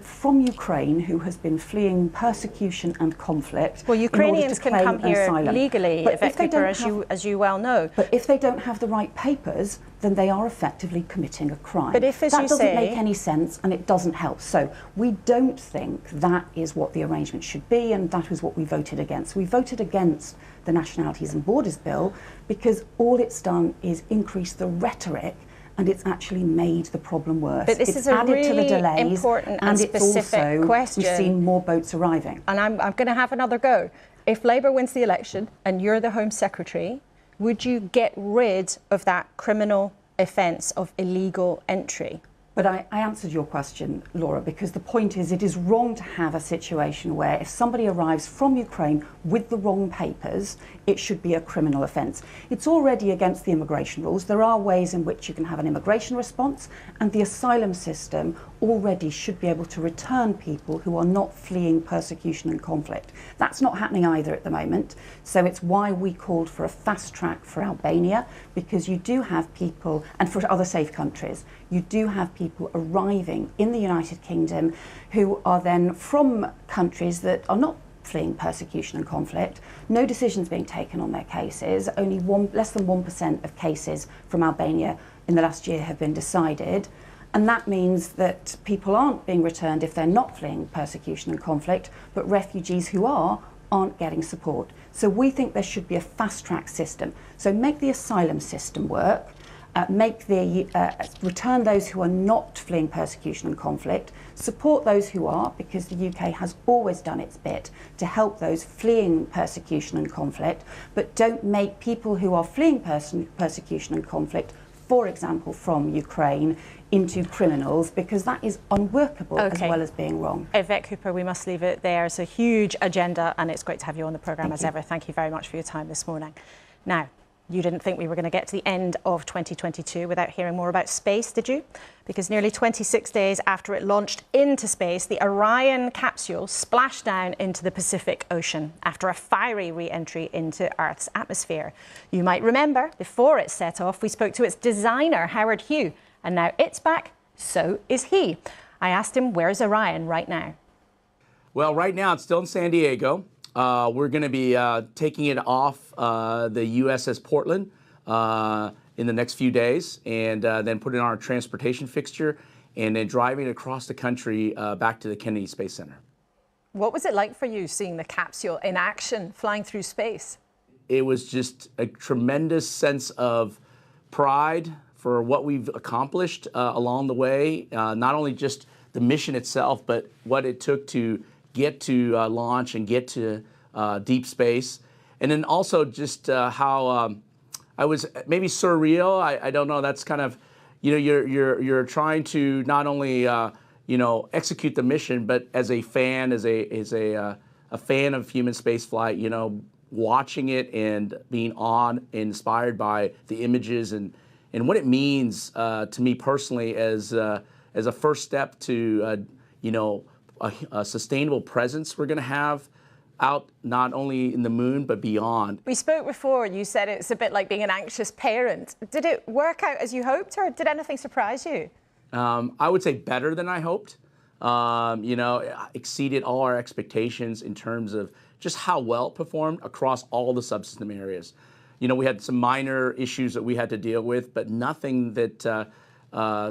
from Ukraine who has been fleeing persecution and conflict. Well, Ukrainians can come here asylum. Legally, Yvette Cooper, as you well know. But if they don't have the right papers, then they are effectively committing a crime. But if, as that you doesn't say, make any sense, and it doesn't help. So we don't think that is what the arrangement should be, and that was what we voted against. We voted against the Nationalities and Borders Bill because all it's done is increase the rhetoric, and it's actually made the problem worse. But this it's is a added really to the delays, important and specific also, question. We've seen more boats arriving. And I'm going to have another go. If Labour wins the election and you're the Home Secretary, would you get rid of that criminal offence of illegal entry? But I answered your question, Laura, because the point is it is wrong to have a situation where if somebody arrives from Ukraine with the wrong papers, it should be a criminal offence. It's already against the immigration rules. There are ways in which you can have an immigration response, and the asylum system already should be able to return people who are not fleeing persecution and conflict. That's not happening either at the moment. So it's why we called for a fast track for Albania, because you do have people, and for other safe countries, you do have people arriving in the United Kingdom who are then from countries that are not fleeing persecution and conflict. No decisions being taken on their cases. Only less than 1% of cases from Albania in the last year have been decided. And that means that people aren't being returned if they're not fleeing persecution and conflict, but refugees who aren't getting support. So we think there should be a fast-track system. So make the asylum system work, return those who are not fleeing persecution and conflict, support those who are, because the UK has always done its bit to help those fleeing persecution and conflict, but don't make people who are fleeing persecution and conflict, for example, from Ukraine, into criminals, because that is unworkable as well as being wrong. Yvette Cooper, we must leave it there. It's a huge agenda, and it's great to have you on the programme as ever. Thank you very much for your time this morning. Now, You didn't think we were going to get to the end of 2022 without hearing more about space, did you? Because nearly 26 days after it launched into space, the Orion capsule splashed down into the Pacific Ocean after a fiery re-entry into Earth's atmosphere. You might remember, before it set off, we spoke to its designer, Howard Hugh, and now it's back, so is he. I asked him, where's Orion right now? Well, right now it's still in San Diego. We're going to be taking it off the USS Portland in the next few days, and then put it on our transportation fixture, and then driving across the country back to the Kennedy Space Center. What was it like for you seeing the capsule in action, flying through space? It was just a tremendous sense of pride for what we've accomplished along the way, not only just the mission itself, but what it took to get to launch and get to deep space. And then also just how I was maybe surreal. I don't know. That's kind of, you know, you're trying to not only you know, execute the mission, but as a fan, as a fan of human spaceflight, you know, watching it and being inspired by the images and what it means to me personally as a first step to you know, a sustainable presence we're going to have out not only in the moon but beyond. We spoke before, you said it's a bit like being an anxious parent. Did it work out as you hoped, or did anything surprise you? I would say better than I hoped. You know, exceeded all our expectations in terms of just how well it performed across all the subsystem areas. You know, we had some minor issues that we had to deal with, but nothing that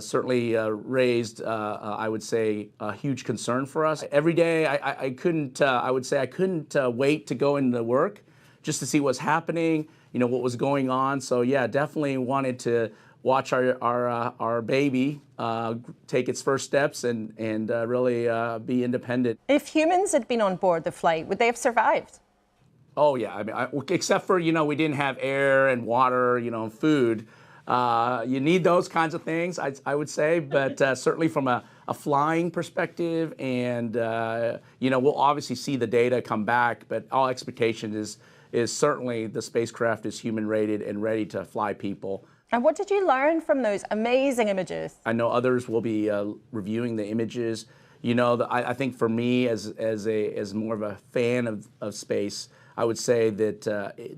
certainly raised, I would say, a huge concern for us. Every day, I couldn't, I would say, I couldn't wait to go into work just to see what's happening, you know, what was going on. So yeah, definitely wanted to watch our baby take its first steps and really be independent. If humans had been on board the flight, would they have survived? Oh yeah, I mean, except for, you know, we didn't have air and water, you know, and food. You need those kinds of things, I would say, but certainly from a flying perspective, and you know, we'll obviously see the data come back, but all expectation is certainly the spacecraft is human rated and ready to fly people. And what did you learn from those amazing images? I know others will be reviewing the images. You know, I think for me, as more of a fan of space, I would say that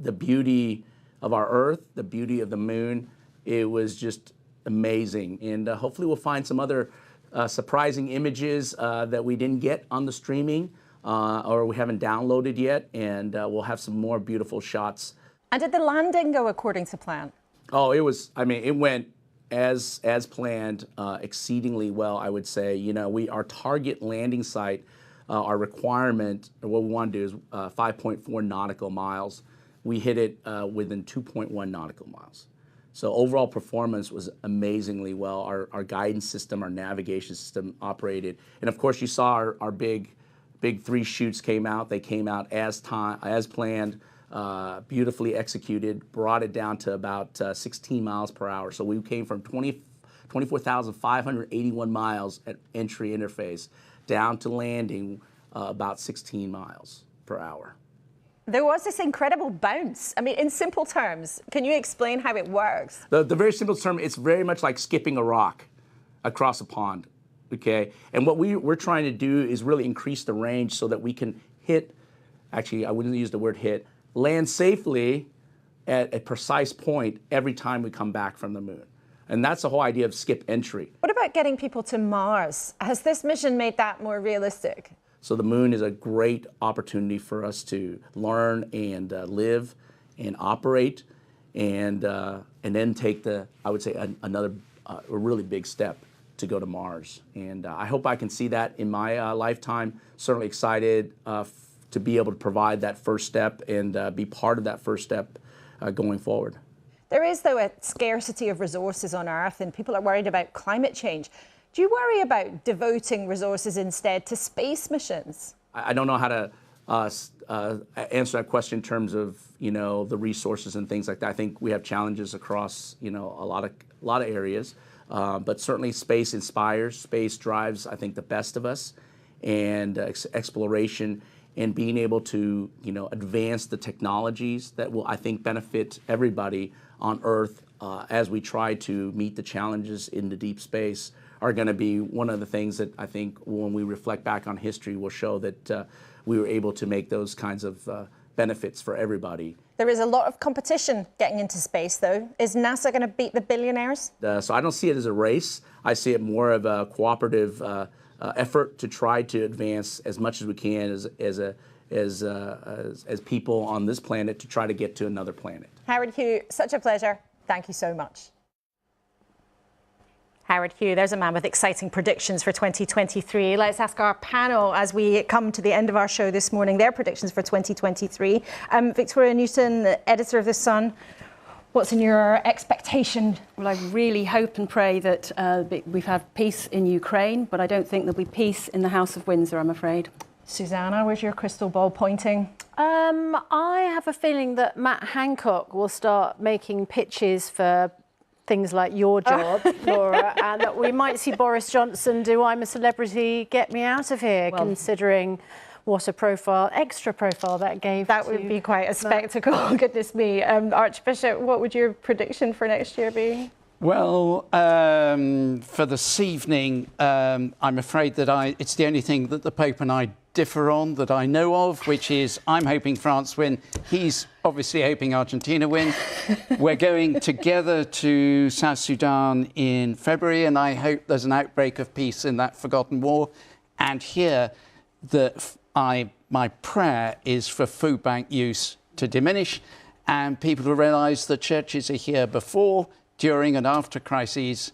the beauty of our Earth, the beauty of the moon, it was just amazing. And hopefully we'll find some other surprising images that we didn't get on the streaming or we haven't downloaded yet, and we'll have some more beautiful shots. And did the landing go according to plan? Oh, it was, I mean, it went as planned, exceedingly well, I would say. You know, our target landing site, our requirement, or what we want to do is 5.4 nautical miles. We hit it within 2.1 nautical miles. So overall performance was amazingly well. Our guidance system, our navigation system operated. And of course you saw our big 3 chutes came out. They came out as planned, beautifully executed, brought it down to about 16 miles per hour. So we came from 24,581 miles at entry interface down to landing about 16 miles per hour. There was this incredible bounce. I mean, in simple terms, can you explain how it works? The very simple term, it's very much like skipping a rock across a pond, okay? And what we're trying to do is really increase the range so that we can hit, actually, I wouldn't use the word hit, land safely at a precise point every time we come back from the moon. And that's the whole idea of skip entry. What about getting people to Mars? Has this mission made that more realistic? So the moon is a great opportunity for us to learn and live and operate, and then take I would say another a really big step to go to Mars. And I hope I can see that in my lifetime. Certainly excited to be able to provide that first step and be part of that first step going forward. There is, though, a scarcity of resources on Earth, and people are worried about climate change. Do you worry about devoting resources instead to space missions? I don't know how to answer that question in terms of, you know, the resources and things like that. I think we have challenges across, you know, a lot of areas, but certainly space inspires, space drives, I think, the best of us, and exploration. and being able to, advance the technologies that will, I think, benefit everybody on Earth as we try to meet the challenges in the deep space are going to be one of the things that I think when we reflect back on history will show that we were able to make those kinds of benefits for everybody. There is a lot of competition getting into space, though. Is NASA going to beat the billionaires? So I don't see it as a race. I see it more of a cooperative effort to try to advance as much as we can as people on this planet to try to get to another planet. Howard Hugh, such a pleasure. Thank you so much. Howard Hugh, there's a man with exciting predictions for 2023. Let's ask our panel as we come to the end of our show this morning, their predictions for 2023. Victoria Newton, editor of The Sun, what's in your expectation? Well, I really hope and pray that we've had peace in Ukraine, but I don't think there'll be peace in the House of Windsor, I'm afraid. Susanna, where's your crystal ball pointing? I have a feeling that Matt Hancock will start making pitches for things like your job, Laura, and that we might see Boris Johnson do I'm a Celebrity, Get Me Out of Here, considering what a extra profile that gave. That would be quite a spectacle, goodness me. Archbishop, what would your prediction for next year be? Well, for this evening, I'm afraid that it's the only thing that the Pope and I differ on that I know of, which is I'm hoping France win. He's obviously hoping Argentina win. We're going together to South Sudan in February, and I hope there's an outbreak of peace in that forgotten war. And here, my prayer is for food bank use to diminish and people to realise that churches are here before, during and after crises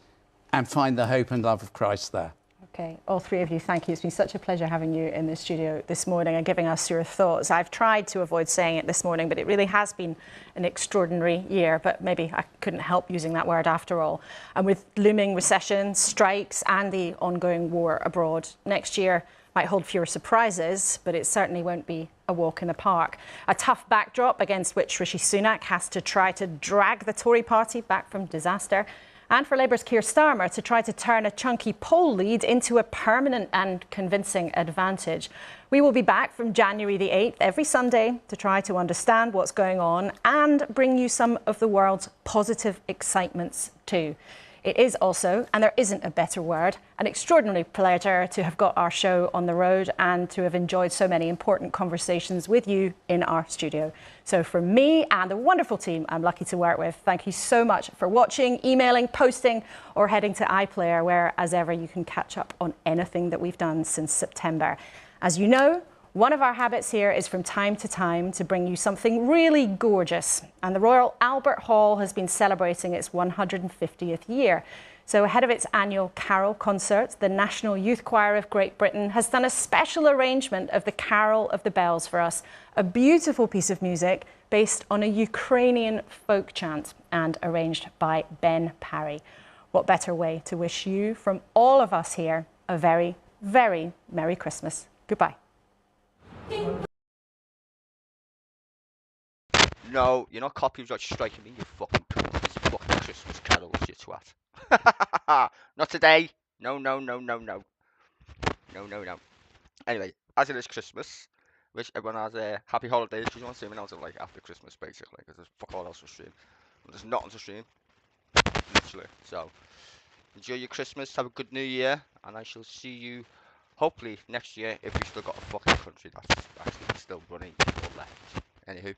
and find the hope and love of Christ there. Okay, all three of you, thank you. It's been such a pleasure having you in the studio this morning and giving us your thoughts. I've tried to avoid saying it this morning, but it really has been an extraordinary year, but maybe I couldn't help using that word after all. And with looming recession, strikes and the ongoing war abroad, next year might hold fewer surprises, but it certainly won't be a walk in the park. A tough backdrop against which Rishi Sunak has to try to drag the Tory party back from disaster, and for Labour's Keir Starmer to try to turn a chunky poll lead into a permanent and convincing advantage. We will be back from January the 8th every Sunday to try to understand what's going on and bring you some of the world's positive excitements too. It is also, and there isn't a better word, an extraordinary pleasure to have got our show on the road and to have enjoyed so many important conversations with you in our studio. So from me and the wonderful team I'm lucky to work with, thank you so much for watching, emailing, posting, or heading to iPlayer, where, as ever, you can catch up on anything that we've done since September. As you know, one of our habits here is from time to time to bring you something really gorgeous. And the Royal Albert Hall has been celebrating its 150th year. So ahead of its annual carol concert, the National Youth Choir of Great Britain has done a special arrangement of the Carol of the Bells for us, a beautiful piece of music based on a Ukrainian folk chant and arranged by Ben Parry. What better way to wish you, from all of us here, a very, very Merry Christmas. Goodbye. No, you're not copyright striking me, you fucking fucking Christmas carols, you twat. Not today. No. Anyway, as it is Christmas, wish everyone has a happy holidays. You want to see me else like after Christmas, basically, because there's fuck all else to stream. There's nothing to stream, literally. So, enjoy your Christmas, have a good New Year, and I shall see you hopefully next year if we've still got a fucking country that's actually still running or left. Anywho.